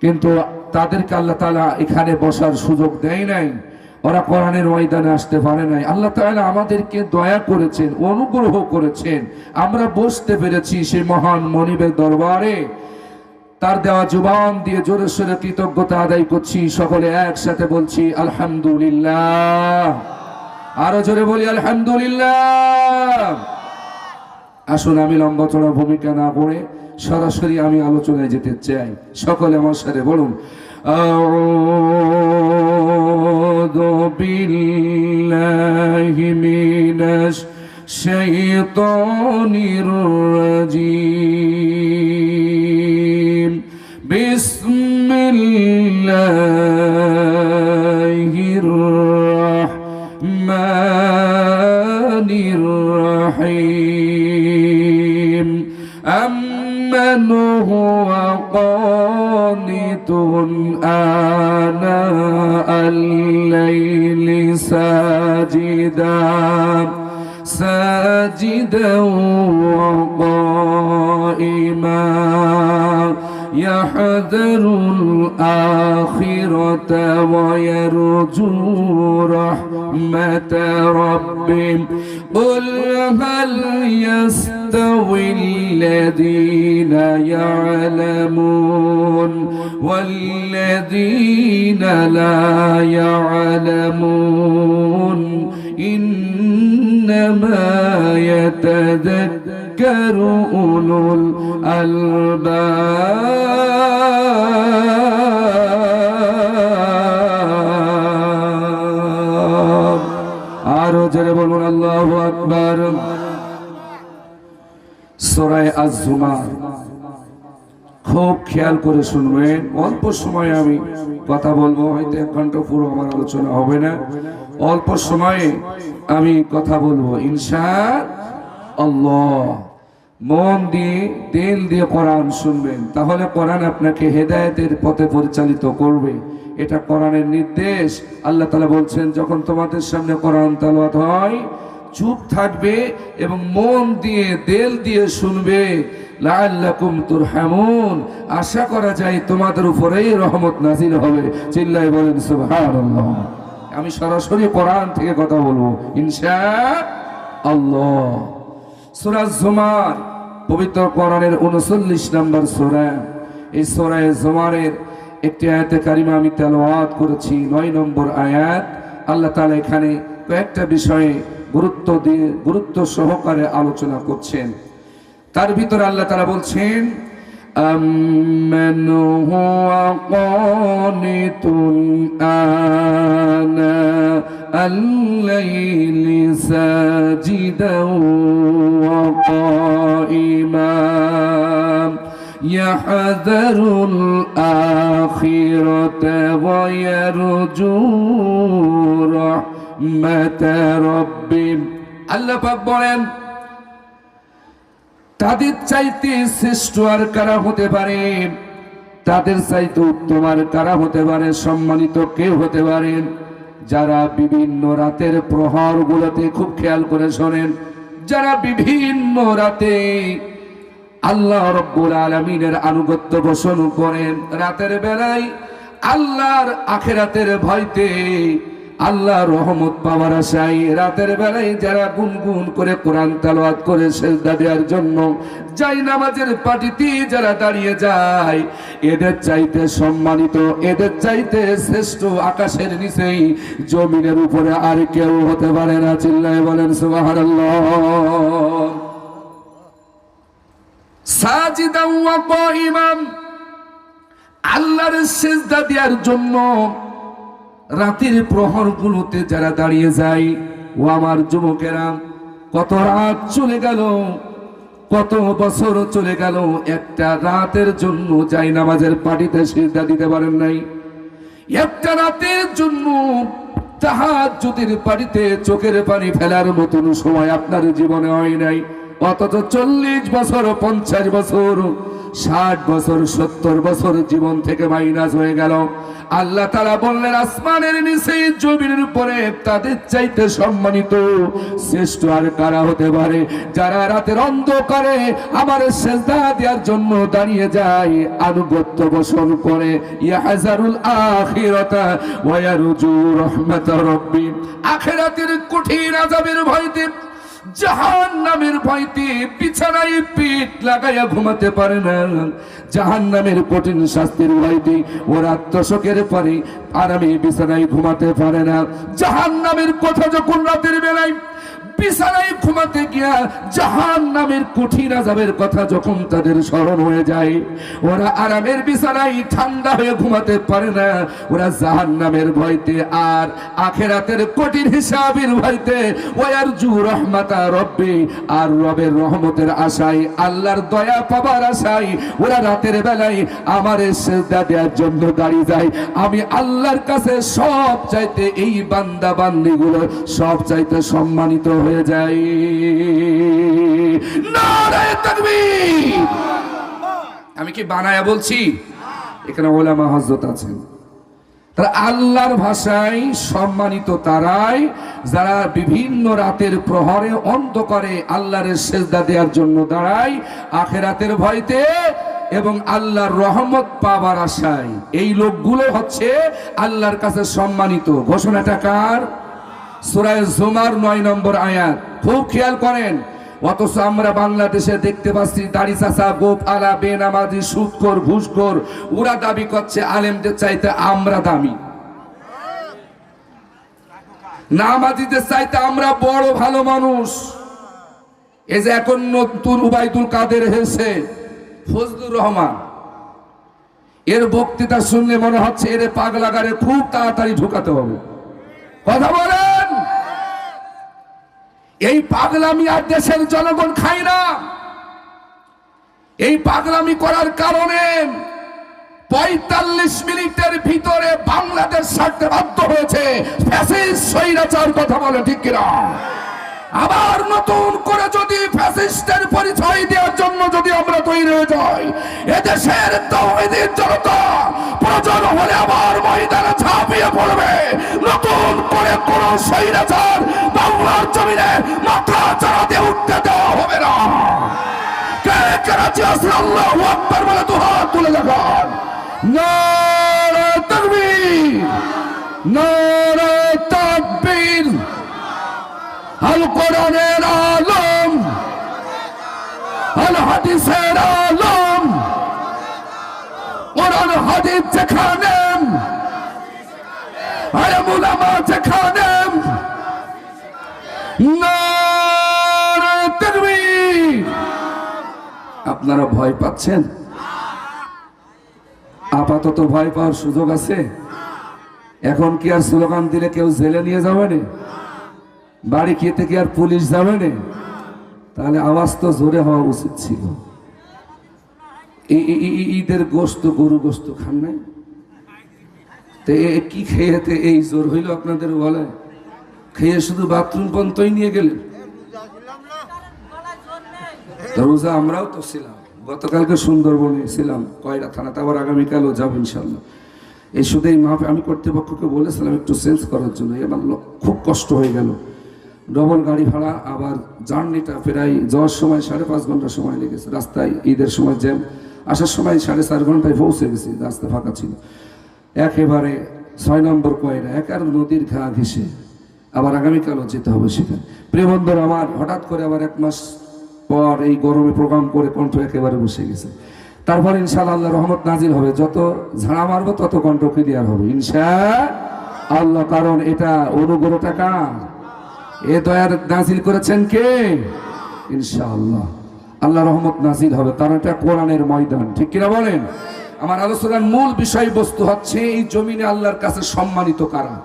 কিন্তু তাদেরকে আল্লাহ তাআলা এখানে বসার সুযোগ দেয় নাই, ওরা কোরআনের ময়দানে আসতে পারে নাই। আল্লাহ তাআলা আমাদেরকে দয়া করেছেন, অনুগ্রহ করেছেন, আমরা বসতে পেরেছি সেই মহান মনিবের দরবারে। তার দেওয়া জুবান দিয়ে জোরে সোরে কৃতজ্ঞতা আদায় করছি। সকলে একসাথে বলছি আলহামদুলিল্লাহ, আরো জোরে বলি আলহামদুলিল্লাহ। আসুন আমি লম্বা চড়া ভূমিকা না করে সরাসরি আমি আলোচনায় যেতে চাই। সকলে আমার সাথে বলুন, আউযু বিল্লাহি মিনাশ শাইতানির রাজীম, বিসমিল্লাহির রাহমানির রাহিম। أمن هو قانت آناء الليل ساجدا وقائما يحذر الآخرة ويرجو رحمة ربه قل هل يستوي الذين يعلمون والذين لا يعلمون إنما يتذكر أولو الألباب। আরো জোরে বলুন আল্লাহু আকবার। সূরা আজ-জুমার খুব খেয়াল করে শুনবেন। অল্প সময়ে আমি কথা বলবো, হয়তো 1 ঘন্টা পুরো আমার আলোচনা হবে না, অল্প সময়ে আমি কথা বলবো ইনশাআল্লাহ। মন দিয়ে দিল দিয়ে কোরআন শুনবেন, তাহলে কোরআন আপনাকে হেদায়েতের পথে পরিচালিত করবে। এটা কোরআনের নির্দেশ। আল্লাহ তাআলা বলছেন, যখন তোমাদের সামনে কোরআন তেলাওয়াত হয় চুপ থাকবে এবং মন দিয়ে দিল দিয়ে শুনবে, লাআল্লাকুম তুরহামুন, আশা করা যায় তোমাদের উপরেই রহমত নাজিল হবে। চিল্লায় বলেন সুবহানাল্লাহ। আমি সরাসরি কোরআন থেকে কথা বলবো ইনশাআল্লাহ। সূরা জুমার পবিত্র কোরআনের 39 নম্বর সূরা। এই সূরা জুমারের একটি আয়াতে কারিমা আমি তেলাওয়াত করেছি, 9 নম্বর আয়াত। আল্লাহ তাআলা এখানে কয়েকটা বিষয়ে গুরুত্ব সহকারে আলোচনা করছেন। তার ভিতরে আল্লাহ তাআলা বলছেন, আম্মান হুয়া কানিতুন আনা আল-লাইলি সাজিদান ওয়া কাইমা ইয়াহযারুল আখিরাতা ওয়া ইয়ারজু রাহমাতা রাব্বি। আল্লাহ পাক বলেন, তাদের চাইতে শ্রেষ্ঠ আর কারা হতে পারে তাদের চাইতে উত্তম আর কারা হতে পারে, সম্মানিত কে হতে পারেন? যারা বিভিন্ন রাতের প্রহর গুলোতে, খুব খেয়াল করে শোনেন, যারা বিভিন্ন রাতে আল্লাহ রব্বুল আলামিনের আনুগত্য পোষণ করেন, রাতের বেলায় আল্লাহর আখিরাতের ভয়তে, আল্লাহর রহমত পাওয়ার আশায় রাতের বেলায় যারা গুনগুন করে কোরআন তেলাওয়াত করে সিজদা দেওয়ার জন্য যাই নামাজের পাটিতে যারা দাঁড়িয়ে যায়, এদের চাইতে সম্মানিত, এদের চাইতে শ্রেষ্ঠ আকাশের নিচেই জমিনের উপরে আর কেউ হতে পারে না। চিল্লায় বলেন সুবহানাল্লাহ। সাজিদান ওয়া কাইমান, আল্লাহর সিজদা দেওয়ার জন্য রাতের প্রহরগুলোতে যারা দাঁড়িয়ে যায়, ও আমার যুবকেরা, কত রাত চলে গেল, কত বছর চলে গেল, একটা রাতের জন্য যাই নামাজের পাটিতে সিজদা দিতে পারেন নাই। একটা রাতের জন্য তাহাজ্জুদের পাটিতে চোখের পানি ফেলার মতন সময় আপনার জীবনে হয় নাই। অথচ 40 বছর, 50 বছর, 60 বছর, 70 বছর জীবন থেকে মাইনাস হয়ে গেল। আল্লাহ তাআলা বললেন, আসমানের নিচে জমিনের উপরে তাদের চাইতে সম্মানিত শ্রেষ্ঠ আর কারা হতে পারে? যারা রাতের অন্ধকারে আমার সিজদা দেওয়ার জন্য দাঁড়িয়ে যায়, আনুগত্য পোষণ করে, ইয়াহজারুল আখিরাতা ওয়া ইয়ারজু রাহমাতা রাব্বি, আখিরাতের কঠিন আযাবের ভয়তে, জাহান্নামের ভয়তে বিছানায় পিঠ লাগাইয়া ঘুমাতে পারে না, জাহান্নামের কঠিন শাস্তির ভয়তে ওরা দশকের পরে আরামে বিছানায় ঘুমাতে পারে না। জাহান্নামের কথা যখন রাতের বেলায় বিছানায় ঘুমাতে গিয়া জাহান্নামের কঠিন আযাবের কথা যখন তাদের স্মরণ হয়ে যায়, ওরা আরামের বিছানায় ঠান্ডা হয়ে ঘুমাতে পারে না। ওরা জাহান্নামের ভয়তে আর আখিরাতের কঠিন হিসাবের ভয়তে, ওয়ারজু রাহমাতা রব্বি, আর রবের রহমতের আশায়, আল্লাহর দয়া পাবার আশায় ওরা রাতের বেলায় আমারে সিজদা দেওয়ার জন্য দাঁড়িয়ে যায়। আমি আল্লাহর কাছে সব চাইতে, এই বান্দা বান্দিগুলো সব চাইতে সম্মানিত হয়ে যায়। নারায়ে তাকবীর। আমি কি বানায়া বলছি? এখানে ওলামা হযরত আছেন। তারা আল্লাহর ভাষায় সম্মানিত তারাই যারা বিভিন্ন রাতের প্রহরে অন্ধকারে আল্লাহর সিজদা দেওয়ার জন্য দাঁড়ায়, আখিরাতের ভয়তে এবং আল্লাহর রহমত পাওয়ার আশায়। এই লোকগুলো হচ্ছে আল্লাহর কাছে সম্মানিত। ঘোষণাটা কার? সূরা জুমার 9 নম্বর আয়াত। খুব খেয়াল করেন। অথচ আমরা বাংলাদেশে দেখতে পাচ্ছি দাড়ি চাচা, গোপ আলা, বেনামাজি, সুদখোর, ঘুষখোর, ওরা দাবি করছে আলেমদের চাইতে আমরা দামি, নামাজিদের চাইতে আমরা বড় ভালো মানুষ। এই যে এখন নতুন উবাইদুল কাদের এসেছে, ফজলুর রহমান, এর বক্তৃতা শুনলে মনে হচ্ছে এর পাগলাগারে খুব তাড়াতাড়ি ঢুকাতে হবে। কথা বলেন। এই পাগলামি আর দেশের জনগণ খায় না। এই পাগলামি করার কারণে 45 মিনিটের ভিতরে বাংলাদেশ ছাড়তে বাধ্য হয়েছে ফ্যাসিস্ট স্বৈরাচার। কথা বলে ঠিক কিনা? আবার নতুন করে যদি ফ্যাসিস্টের পরিচয় দেওয়ার জন্য যদি আমরা তৈরি হয়ে যাই, এদেশের তাওহীদের জনতা প্রয়োজন হলে আবার ময়দানে ঝাঁপিয়ে পড়বে। নতুন করে কোন স্বৈরাচার বাংলার জমিনে মাথা চাড়া দিয়ে উঠতে দেওয়া হবে না। কে কে রাজি আছেন আল্লাহু আকবার বলে দুহাত তুলে দেখান। নারায়ে তাকবীর, নারায়ে তাকবীর। আল কোরআনের আলম, আল হাদিসের আলম, কোরআন হাদিস যেখানে, আলেম উলামা যেখানে, নারায়ে তাকবীর। আপনারা ভয় পাচ্ছেন? আপাতত ভয় পাওয়ার সুযোগ আছে। এখন কি আর স্লোগান দিলে কেউ জেলে নিয়ে যাবে না? বাড়ি খেতে কি আর পুলিশ যাবে না? তাহলে আওয়াজ তো জোরে হওয়া উচিত ছিল। ঈদের গোস্ত, গরু গোস্ত খান নাই তো কি খেয়েতে এই জোর হইল আপনাদের বলে? খেয়ে শুধু বাথরুম পর্যন্তই নিয়ে গেলেন। রোজা আমরাও তো ছিলাম, গতকালকে সুন্দরবনে ছিলাম, কয়রা থানাতে, আবার আগামীকালও যাবো ইনশাল্লাহ। এই শুধু এই মাহফিল আমি কর্তৃপক্ষকে বলেছিলাম একটু চেঞ্জ করার জন্য, আমার খুব কষ্ট হয়ে গেল। ডবল গাড়ি ভাড়া, আবার জার্নিটা প্রায় যাওয়ার সময় 5.5 ঘন্টা সময় লেগেছে, রাস্তায় ঈদের সময় জ্যাম, আসার সময় 4.5 ঘন্টায় পৌঁছে গেছি, রাস্তা ফাঁকা ছিল। একেবারে 6 নম্বর কয়রা, আর নদীর ঘা ঘেসে, আবার আগামীকালও যেতে হবে সেখানে। প্রিয় বন্ধুরা আমার, হঠাৎ করে আবার 1 মাস পর এই গরমে প্রোগ্রাম করে কণ্ঠ একেবারে বসে গেছে। তারপর ইনশাআল্লাহ আল্লাহ রহমত নাজিল হবে, যত ঝাড়া মারবো তত কণ্ঠ ক্লিয়ার হবে ইনশাআল্লাহ। কারণ এটা অনুগ্রহটা কার? এ দয়ার নাজিল করেছেন কে? ইনশাআল্লাহ আল্লাহ রহমত নাজিল হবে, কারণ এটা কোরআনের ময়দান, ঠিক কিনা বলেন? আমার আলোচনার মূল বিষয়বস্তু হচ্ছে এই জমিনে আল্লাহর কাছে সম্মানিত কারা।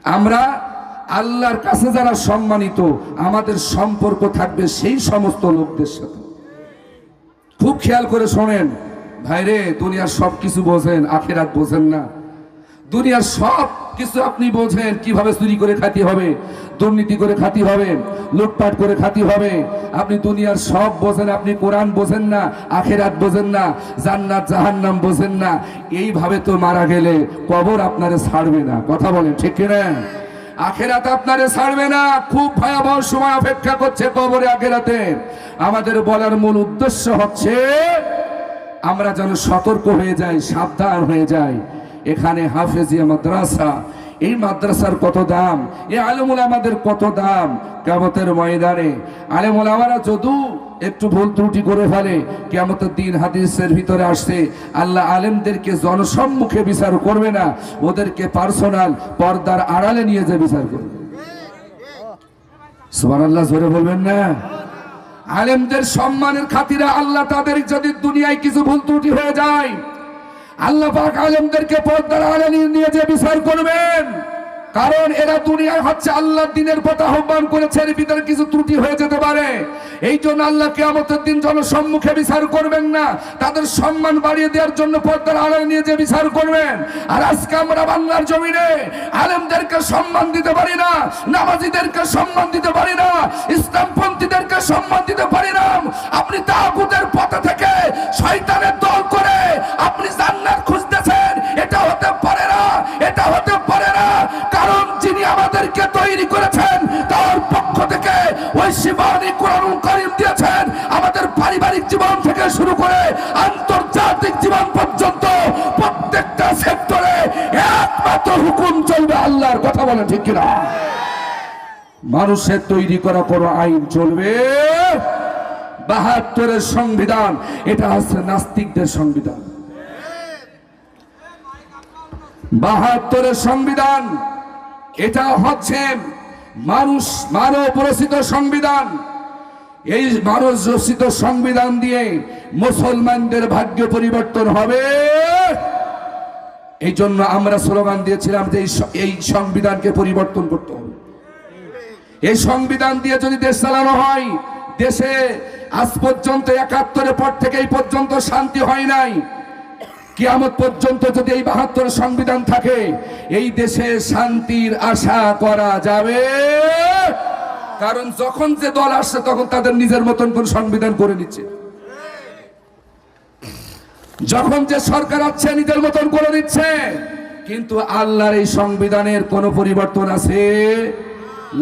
আমরা আল্লাহর কাছে যারা সম্মানিত, আমাদের সম্পর্ক থাকবে সেই সমস্ত লোকদের সাথে। খুব খেয়াল করে শোনেন ভাইরে, দুনিয়ার সব কিছু বোঝেন, আখিরাত বোঝেন না। দুনিয়ার সব কিছু আপনি বোঝেন, কিভাবে চুরি করে খাতি হবে, দুর্নীতি করে খাতি হবে, লুটপাট করে খাতি হবে। আপনি দুনিয়ার সব বোঝেন, আপনি কোরআন বোঝেন না, আখিরাত বোঝেন না, জান্নাত জাহান্নাম বোঝেন না। এইভাবে তো মারা গেলে কবর আপনারে ছাড়বে না, কথা বলেন ঠিক কিনা? আখিরাত আপনারে ছাড়বে না, খুব ভয়াবহ সময় অপেক্ষা করছে কবরে আখিরাতে। আমাদের বলার মূল উদ্দেশ্য হচ্ছে আমরা যেন সতর্ক হয়ে যাই, সাবধান হয়ে যাই। এখানে হাফেজিয়া মাদ্রাসা, এই মাদ্রাসার কত দাম, এই আলেম ওলামাদের কত দাম। কিয়ামতের ময়দানে আলেম ওলামারা যদি একটু ভুল ত্রুটি করে ফেলে, কিয়ামতের দিন হাদিসের ভিতরে আসছে আল্লাহ আলেমদেরকে জনসম্মুখে বিচার করবে না, ওদেরকে পার্সোনাল পর্দার আড়ালে নিয়ে যে বিচার করবে। সুবহানাল্লাহ, জোরে বলবেন না? আলেমদের সম্মানের খাতিরে আল্লাহ তাদের যদি দুনিয়ায় কিছু ভুল ত্রুটি হয়ে যায়, আল্লাহ পাক আলেমদেরকে পর্দার আড়ালে নিয়ে যে বিচার করবেন। কারণ এরা দুনিয়ায় হচ্ছে আল্লাহর দ্বীনের পথে আহ্বান করেছে, এর ভিতরে কিছু ত্রুটি হয়ে যেতে পারে। এই জন্য আল্লাহ কিয়ামতের দিন জনসম্মুখে বিচার করবেন না, তাদের সম্মান বাড়িয়ে দেওয়ার জন্য পর্দার আড়ালে নিয়ে যে বিচার করবেন। আর আজকে আমরা বাংলার জমিনে আলেমদেরকে সম্মান দিতে পারি না, নামাজীদেরকে সম্মান দিতে পারি না, ইসলামপন্থীদেরকে সম্মান দিতে পারি না। আপনি তাগুতের পথে থেকে শয়তানের দল করে আপনি জান্নাত খুঁজতেছেন, এটা হতে পারে না, এটা হতে পারে না। কারণ যিনি আমাদেরকে তৈরি করেছেন তার পক্ষ থেকে ওই শিবানী কোরআনুল কারীম দিয়েছেন। আমাদের পারিবারিক জীবন থেকে শুরু করে আন্তর্জাতিক জীবন পর্যন্ত প্রত্যেকটা সেক্টরে একমাত্র হুকুম চলবে আল্লাহর, কথা বলেন ঠিক কিনা? মানুষের তৈরি করা কোনো আইন চলবে ৭২-এর সংবিধান, এটা হচ্ছে নাস্তিকদের সংবিধান। ৭২-এর সংবিধান এটা হচ্ছে মানব রচিত সংবিধান। এই মানব রচিত সংবিধান দিয়ে মুসলমানদের ভাগ্য পরিবর্তন হবে। এই জন্য আমরা স্লোগান দিয়েছিলাম যে এই সংবিধানকে পরিবর্তন করতে হবে। এই সংবিধান দিয়ে যদি দেশ চালানো হয়, দেশে আজ পর্যন্ত ৭১-এর পর থেকে এই পর্যন্ত শান্তি হয় নাই। কিয়ামত পর্যন্ত যদি এই ৭২ সংবিধান থাকে, এই দেশে শান্তির আশা করা যাবে। কারণ যখন যে দল আসছে তখন তাদের নিজের মতন কোন সংবিধান করে নিচ্ছে, যখন যে সরকার আছে নিজের মতন করে নিচ্ছে। কিন্তু আল্লাহর এই সংবিধানের কোন পরিবর্তন আছে?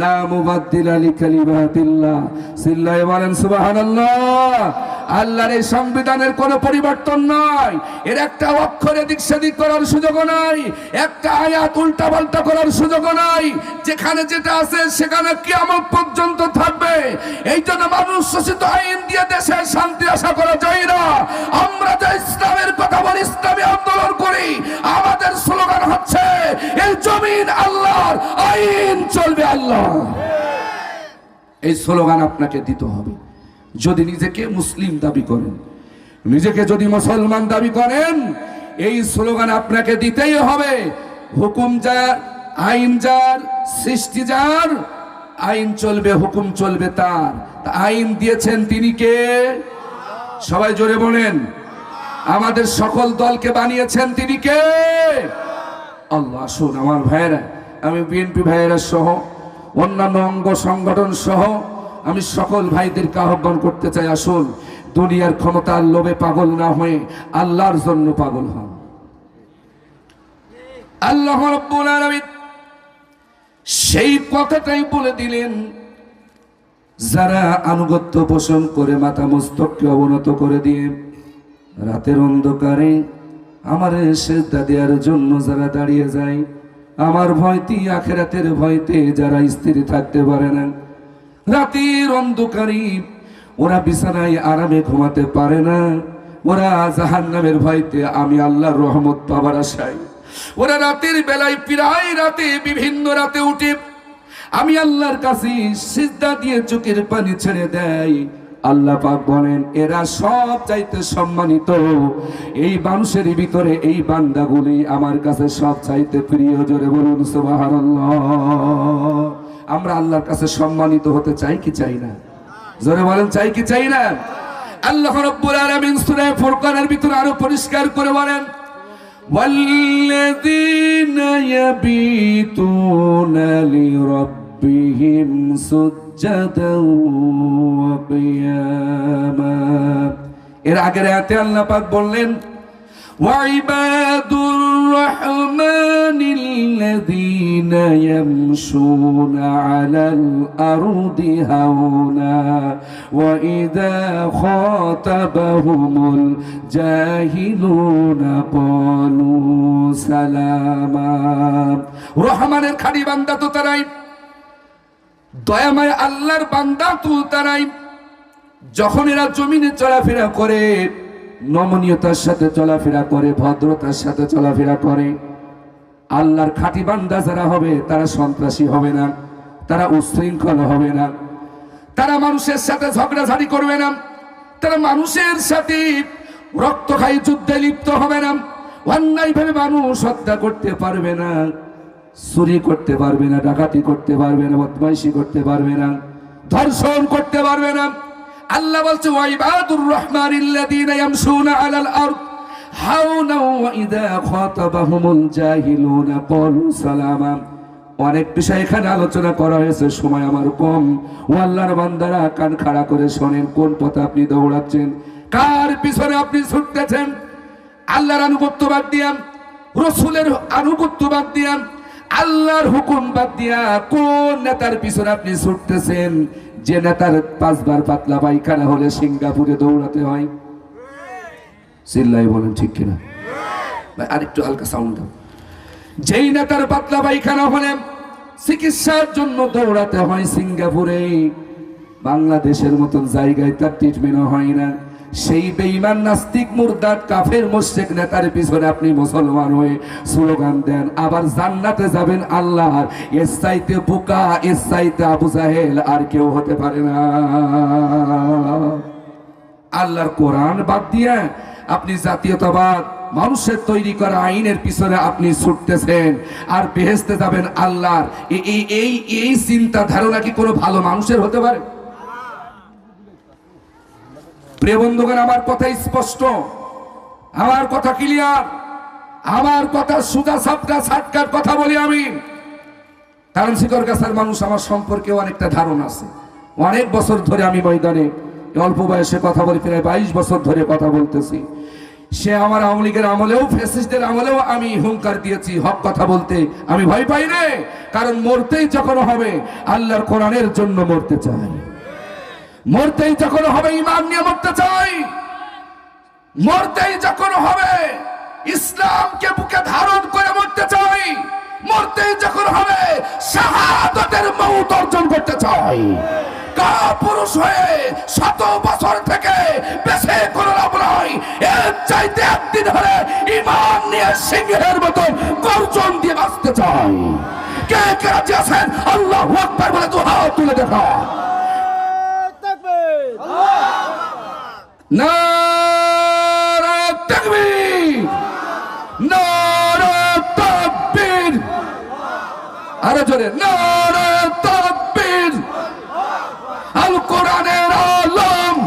লা মুবাদদিলা লিকালিমাতিল্লাহ, সিল্লায়ে বলেন সুবহানাল্লাহ। আল্লাহর এই সংবিধানের কোনো পরিবর্তন নাই। এর একটা অক্ষর এদিক সেদিক করার সুযোগও নাই, একটা আয়াত উল্টা পাল্টা করার সুযোগও নাই। যেখানে যেটা আছে সেখানে কিয়ামত পর্যন্ত থাকবে। এই জন্য মানুষ শোষিত আইন দিয়ে দেশের শান্তি আশা করা যায় না। আমরা যে ইসলামের কথা বলি, ইসলামী আন্দোলন করি, আমাদের স্লোগান হচ্ছে এই জমিন আল্লাহর, আইন চলবে আল্লাহ। এই স্লোগান আপনাকে দিতে হবে। যদি নিজেকে মুসলিম দাবি করেন, নিজেকে যদি মুসলমান দাবি করেন, এই স্লোগান আপনাকে দিতেই হবে। হুকুম যার, আইন যার, সৃষ্টি যার, আইন চলবে, হুকুম চলবে তার। আইন দিয়েছেন তিনি কে? সবাই জোরে বলেন। আমাদের সকল দলকে বানিয়েছেন তিনি কে? আল্লাহ। আসুন আমার ভাইয়েরা, আমি বিএনপি ভাইয়েরা সহ অন্যান্য অঙ্গ সংগঠন সহ আমি সকল ভাইদেরকে আহ্বান করতে চাই, আসুন দুনিয়ার ক্ষমতার লোভে পাগল না হয়ে আল্লাহর জন্য পাগল হন। আল্লাহ রাব্বুল আলামিন সেই কথাটাই বলে দিলেন, যারা আনুগত্য পোষণ করে মাথা মস্তককে অবনত করে দিয়ে রাতের অন্ধকারে আমার সেজদা দেওয়ার জন্য যারা দাঁড়িয়ে যায়, আমার ভয়তে আখিরাতের ভয়তে যারা স্থির থাকতে পারে না, রাতের অন্ধকারে ওরা বিছানায় আরামে ঘুমাতে পারে না, ওরা জাহান্নামের ভয়তে আমি আল্লাহর রহমত পাবার আশায় ওরা রাতের বেলায় প্রায় রাতে বিভিন্ন রাতে উঠে আমি আল্লাহর কাছে সিজদা দিয়ে চোখের পানি ছেড়ে দেয়। আল্লাহ পাক বলেন, এরা সব চাইতে সম্মানিত, এই মানুষের ভিতরে এই বান্দাগুলি আমার কাছে সব চাইতে প্রিয়। জোরে বলুন সুবহানাল্লাহ। আমরা আল্লাহর কাছে সম্মানিত হতে চাই কি চাই না? জোরে বলেন, চাই কি চাই না? আল্লাহ রাব্বুল আলামিন সূরা ফুরকানের ভিতরে আরো পরিষ্কার করে বলেন, والذين يبيتون لربهم سجدا وقياما। এর আগের আয়াতে আল্লাহ পাক বললেন, وعباد الرحمن الذين يمشون على الأرض هونا وإذا خاطبهم الجاهلون قالوا سلاما। রহমানের খাঁটি বান্দা তো তারাই, দয়াময় আল্লাহর বান্দা তো তারাই, যখন এরা জমিনে চলাফেরা করে নমনীয়তার সাথে চলাফেরা করে, ভদ্রতার সাথে চলাফেরা করে, আল্লাহর খাঁটি বান্দা যারা হবে তারা সন্ত্রাসী হবে না, তারা উশৃঙ্খল হবে না, তারা মানুষের সাথে ঝগড়াঝাড়ি করবে না, তারা মানুষের সাথে রক্তক্ষয়ী যুদ্ধে লিপ্ত হবে না, অন্যায়ভাবে মানুষ হত্যা করতে পারবে না, চুরি করতে পারবে না, ডাকাতি করতে পারবে না, বদমাইশি করতে পারবে না, ধর্ষণ করতে পারবে না। আল্লাহ বলছে, ওয়াইবাদুর রহমানিল্লাযীনা ইয়ামশুনা আলাল আরদ হাওনা ওয়া ইযা খাতাবাহুমুল জাহিলুনা ক্বালু সালামা। অনেক বিষয় এখানে আলোচনা করা হয়েছে, সময় আমার কম। ও আল্লাহর বান্দারা, কান খাড়া করে শোনেন, কোন পথে আপনি দৌড়াচ্ছেন, কার পিছনে আপনি ছুটতেছেন। আল্লাহর আনুগত্য বাদ দিয়া, রাসূলের আনুগত্য বাদ দিয়া, আল্লাহর হুকুম বাদ দিয়া কোন নেতার পিছনে আপনি ছুটতেছেন? যে নেতার 5 বার পাতলা পায়খানা হলে সিঙ্গাপুরে দৌড়াতে হয়। চিল্লাই বলেন ঠিক কিনা? আরেকটু হালকা সাউন্ড দাও। যেই নেতার পাতলা পায়খানা হলে চিকিৎসার জন্য দৌড়াতে হয় সিঙ্গাপুরে, বাংলাদেশের মতন জায়গায় তার ট্রিটমেন্ট হয় না। সেই বেঈমান নাস্তিক মুরতাদ কাফের মুশরিক নেতার পিছনে আপনি মুসলমান হয়ে স্লোগান দেন, আবার জান্নাতে যাবেন আল্লাহর, এর চাইতে বোকা, এর চাইতে আবু জাহেল আর কেউ হতে পারে না। আল্লাহর কোরআন বাদ দিয়ে আপনি জাতীয়তাবাদ, মানুষের তৈরি করা আইনের পিছনে আপনি ছুটতেছেন, আর বেহেশতে যাবেন আল্লাহর। এই চিন্তা ধারণা কি কোনো ভালো মানুষের হতে পারে? প্রিয় বন্ধুগণ, আমার কথা স্পষ্ট, আমার কথা ক্লিয়ার, আমার কথা সুজা সাপটা সাটকার কথা বলি আমি। কারণ শিকরগাছার মানুষ আমার সম্পর্কে অনেকটা ধারণা আছে। অনেক বছর ধরে আমি ময়দানে অল্প বয়সে কথা বলি, প্রায় 22 বছর ধরে কথা বলতেছি। সে আমার আওয়ামী লীগের আমলেও, ফ্যাসিস্টদের আমলেও আমি হুঙ্কার দিয়েছি, হক কথা বলতে আমি ভয় পাই না। কারণ মরতেই যখন হবে আল্লাহর কোরআনের জন্য মরতে চাই, মরতেই যখন হবে ঈমান নিয়ে মরতে চাই, মরতেই যখন হবে ইসলামকে বুকে ধারণ করে মরতে চাই, মরতেই যখন হবে শাহাদাতের মওত অর্জন করতে চাই। কাপুরুষ হয়ে 100 বছর থেকে বেঁচে কোনো লাভ নাই, এর চাইতে একদিন হলে ঈমান নিয়ে সিংহের মতো গর্জন দিয়ে বাঁচতে চাই। কে কে রাজি আছেন? আল্লাহু আকবার বলে 2 হাত তুলে দেখা। নারে তাকবীর, নারে তাকবীর, আরো জোরে নারে তাকবীর। আল কোরআনের আলম,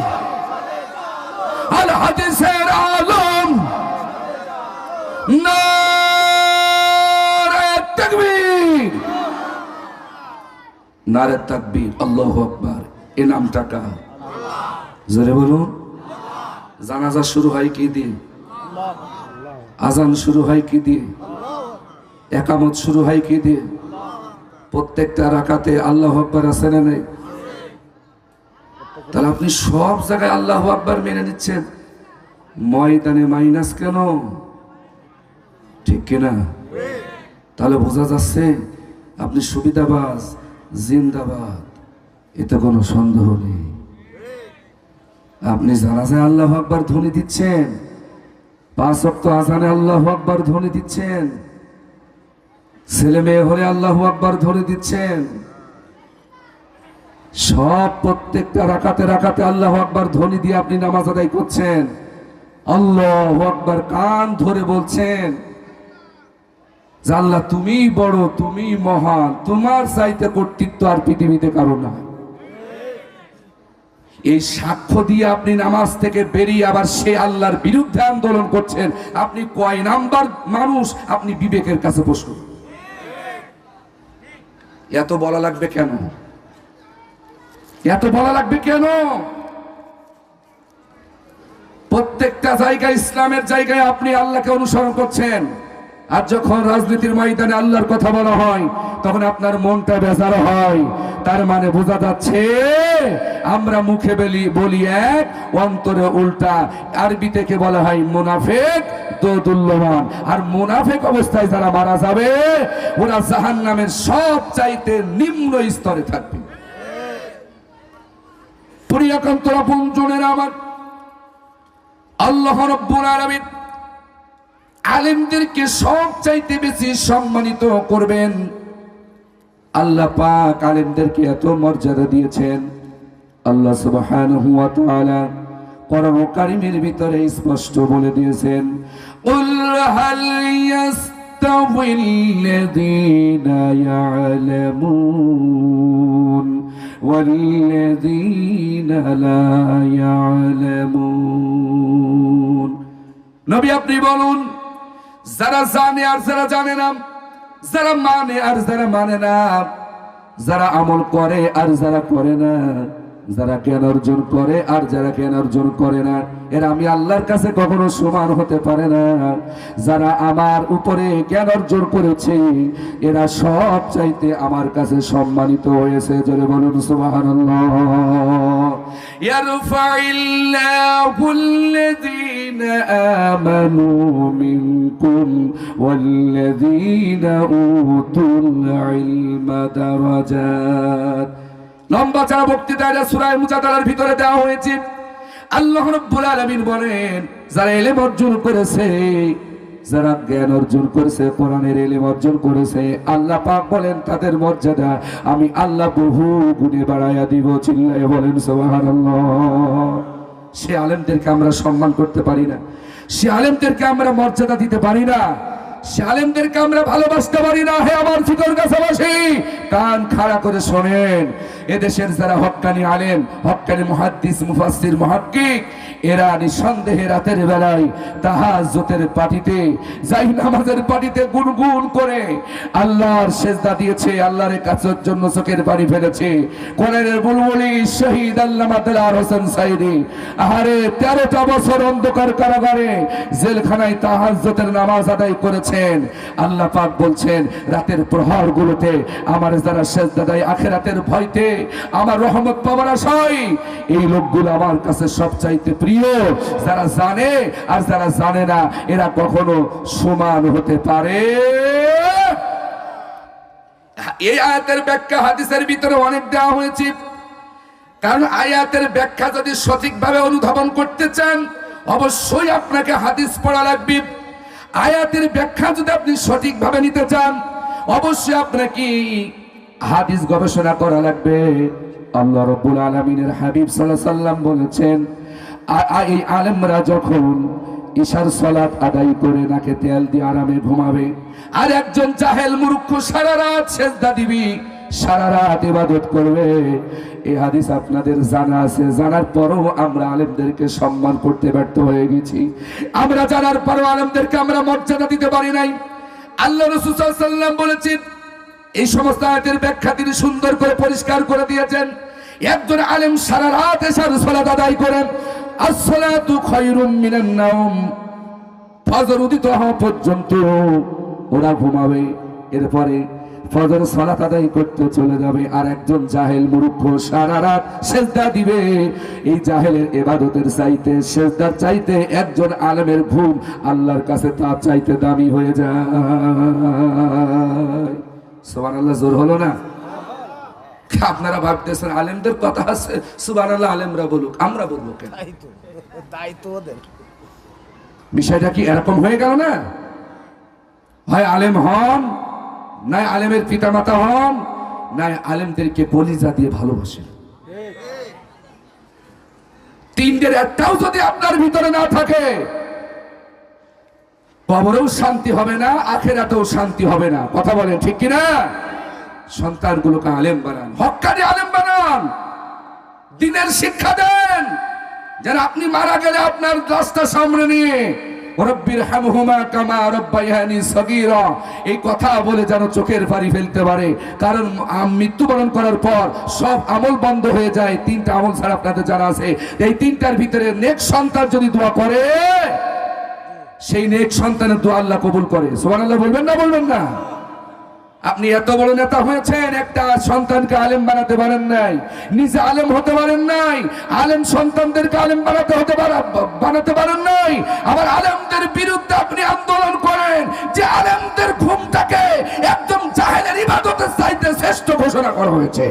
আল হাদিসের আলম, নারে তাকবীর, নারে তাকবীর। আল্লাহু আকবার। এ নামটা কার? জোরে বলুন। জানাজা শুরু হয় কি দিয়ে? আজান শুরু হয় কি দিয়ে? একামত শুরু হয় কি দিয়ে? প্রত্যেকটা রাকাতে আল্লাহু আকবার আছে না নাই? তাহলে আপনি সব জায়গায় আল্লাহু আকবার মেনে নিচ্ছেন, ময়দানে মাইনাস কেন? ঠিক কিনা? তাহলে বোঝা যাচ্ছে আপনি সুবিধাবাজ, জিন্দাবাদ, এতে কোনো সন্দেহ নেই। আপনি জানাজায় আল্লাহু আকবার ধ্বনি দিচ্ছেন, 5 ওয়াক্ত আজানে আল্লাহু আকবার ধ্বনি দিচ্ছেন, ছেলে মেয়ে হলে আল্লাহু আকবার ধ্বনি দিচ্ছেন, সব প্রত্যেকটা রাকাতে রাকাতে আল্লাহু আকবার ধ্বনি দিয়ে আপনি নামাজ আদায় করছেন, আল্লাহু আকবার কান ধরে বলছেন যে আল্লাহ তুমি বড়, তুমি মহান, তোমার চাইতে কর্তৃত্ব আর পৃথিবীতে কারো না। এই সাক্ষ্য দিয়ে আপনি নামাজ থেকে বেরিয়ে আবার সে আল্লাহর বিরুদ্ধে আন্দোলন করছেন। আপনি কয় নাম্বার মানুষ? আপনি বিবেকের কাছে প্রশ্ন। এত বলা লাগবে কেন? এত বলা লাগবে কেন? প্রত্যেকটা জায়গায়, ইসলামের জায়গায় আপনি আল্লাহকে অনুসরণ করছেন, আর যখন রাজনীতির ময়দানে আল্লাহর কথা বলা হয় তখন আপনার মনটা বেজার হয়। তার মানে বোঝা যাচ্ছে আমরা মুখে বলি এক, অন্তরে উল্টা। আরবি থেকে বলা হয় মুনাফিক দোদুল্যমান। আর মুনাফিক অবস্থায় যারা মারা যাবে ওরা জাহান্নামের সব চাইতে নিম্ন স্তরে থাকবে। প্রিয়কান্তরা বন্ধুরা আমার, আল্লাহ রাব্বুল আলামিন আলেমদেরকে সব চাইতে বেশি সম্মানিত করবেন। আল্লাহ পাক আলেমদেরকে এত মর্যাদা দিয়েছেন। আল্লাহ সুবহানাহু ওয়া তাআলা কোরআন কারীমের ভিতরে স্পষ্ট বলে দিয়েছেন, কুল হাল ইয়াস্তাউইল্লাযীনা ইয়া'লামুন ওয়াল্লাযীনা লা ইয়া'লামুন। নবী আপনি বলুন, যারা জানে আর যারা জানে না, যারা মানে আর যারা মানে না, যারা আমল করে আর যারা করে না, যারা জ্ঞান অর্জন করে আর যারা জ্ঞান অর্জন করে না, এরা আমি আল্লাহর কাছে কখনো সমান হতে পারে না। যারা আমার উপরে জ্ঞান অর্জন করেছে এরা সব চাইতে আমার কাছে সম্মানিত হয়েছে। জোরে বলুন সুবহানাল্লাহ। ইয়ারফাইল্লাহুল্লাযীনা আমানু মিনকুম ওয়াল্লাযীনা উতুল ইলমা দারাজাত। লম্বা চারা বক্তৃতা সূরা মুজাদালার ভিতরে দেওয়া হয়েছে। আল্লাহ রাব্বুল আলামিন বলেন, যারা ইলম অর্জন করেছে, যারা জ্ঞান অর্জন করেছে, কোরআনের ইলম অর্জন করেছে, আল্লাহ পাক বলেন তাদের মর্যাদা আমি আল্লাহ বহু গুণে বাড়াইয়া দিব। চিল্লায়ে বলেন সুবহানাল্লাহ। সে আলেমদেরকে আমরা সম্মান করতে পারি না, সে আলেমদেরকে আমরা মর্যাদা দিতে পারি না, সে আলেমদেরকে আমরা ভালোবাসতে পারি না। হে আমার ফিকর কাছাবাসী, কান খাড়া করে শোনেন। এদেশের যারা হক্কানি আলেম, হক্কানি মুহাদ্দিস, মুফাসসির, মুহাক্কিক, এরা নিঃসন্দেহে রাতের বেলায় তাহাজ্জুদের পাটিতে, যাই নামাজের পাটিতে গুনগুন করে আল্লাহর সেজদা দিয়েছে, আল্লাহর কাছের জন্য চোখের পানি ফেলেছে। কোরআনের বুলবুলি শহীদ আল্লামা দেলাওয়ার হোসেন সাইদি, আহারে 13টা বছর অন্ধকার কারাগারে জেলখানায় তাহাজ্জুদের নামাজ আদায় করেছেন। আল্লাহ পাক বলছেন রাতের প্রহরগুলোতে আমার যারা সেজদা দেয় আখিরাতের ভয়তে, আমার রহমত পাওয়ার আশায়, এই লোকগুলো আমার কাছে সবচাইতে প্রিয়। যারা জানে আর যারা জানে না এরা কখনো সমান হতে পারে। এই আয়াতের ব্যাখ্যা হাদিসের ভিতরে অনেক দেওয়া হয়েছে, কারণ আয়াতের ব্যাখ্যা যদি সঠিকভাবে অনুধাবন করতে চান অবশ্যই আপনাকে হাদিস পড়া লাগবে। আয়াতের ব্যাখ্যা যদি আপনি সঠিকভাবে নিতে চান অবশ্যই আপনাকে হাদিস গবেষণা করা লাগবে। আল্লাহ রাব্বুল আলামিনের হাবিব সাল্লাল্লাহু আলাইহি ওয়াসাল্লাম বলেছেন, এই আলেমরা যখন ইশার সালাত আদায় করে নাকে তেল দিয়ে আরামে ঘুমাবে, আর একজন জাহেল মূর্খ সারা রাত সিজদা দিবি, সারা রাত ইবাদত করবে। এই হাদিস আপনাদের জানা আছে, জানার পরও আমরা আলেমদেরকে সম্মান করতে ব্যর্থ হয়ে গেছি। আমরা জানার পরও আলেমদেরকে আমরা মর্যাদা দিতে পারি নাই। আল্লাহ রাসূল সাল্লাল্লাহু আলাইহি ওয়াসাল্লাম বলেছেন, এই সমস্ত আয়াতের ব্যাখ্যা তিনি সুন্দর করে পরিষ্কার করে দিয়েছেন। একজন আলেম সারা রাত ইশার সালাত আদায় করেন, আসসালাতু খায়রুম মিনান নাওম, ফজর উদিত হওয়া পর্যন্ত ওরা ঘুমাবে, এরপরে ফজর সালাত আদায় করতে চলে যাবে। আর একজন জাহেল মূর্খ সারা রাত সেজদা দিবে। এই জাহেলের ইবাদতের চাইতে, সেজদার চাইতে একজন আলেমের ঘুম আল্লাহর কাছে তার চাইতে দামি হয়ে যায়। সুবহানাল্লাহ, জোর হলো না? আপনারা ভাবতেছেন আলেমদের কথা আছে, সুবহানাল্লাহ আলেমরা বলুক, আমরা বলবো কেন? তাই তো ওদের বিষয়টা কি এরকম হয়ে গেল না? হয় আলেম হন, নাই আলেমের পিতামাতা হন, নাই আলেমদেরকে বলিজা দিয়ে ভালোবাসেন। তিনটের একটাও যদি আপনার ভিতরে না থাকে, কবরেও শান্তি হবে না, আখিরাতেও শান্তি হবে না। কথা বলেন ঠিক কিনা? সন্তানগুলোকে আলেম বানান, হক্কানি আলেম বানান, দ্বীনের শিক্ষা দেন, যেন আপনি মারা গেলে আপনার রাস্তা সামনে নিয়ে রব্বির হামহুমা কামা রব্বায়ানি সগীরা এই কথা বলে যেন চোখের পানি ফেলতে পারে। কারণ মৃত্যুবরণ করার পর সব আমল বন্ধ হয়ে যায়। তিনটা আমল ছাড়া আপনাদের জানা আছে, এই তিনটার ভিতরে নেক সন্তান যদি দোয়া করে, সেই নেক সন্তানের দোয়া আল্লাহ কবুল করে। সুবহানাল্লাহ বলবেন না? বলবেন না? আপনি এত বড় নেতা হয়েছেন, একটা সন্তানকে আলেম বানাতে পারেন নাই, নিজে আলেম হতে পারেন নাই, আলেম সন্তানদেরকে আলেম বানাতে পারেন নাই। আবার আলেমদের বিরুদ্ধে আপনি আন্দোলন করেন যে আলেমদের ঘুমটাকে একদম জাহেলের ইবাদতের চাইতে শ্রেষ্ঠ ঘোষণা করা হয়েছে।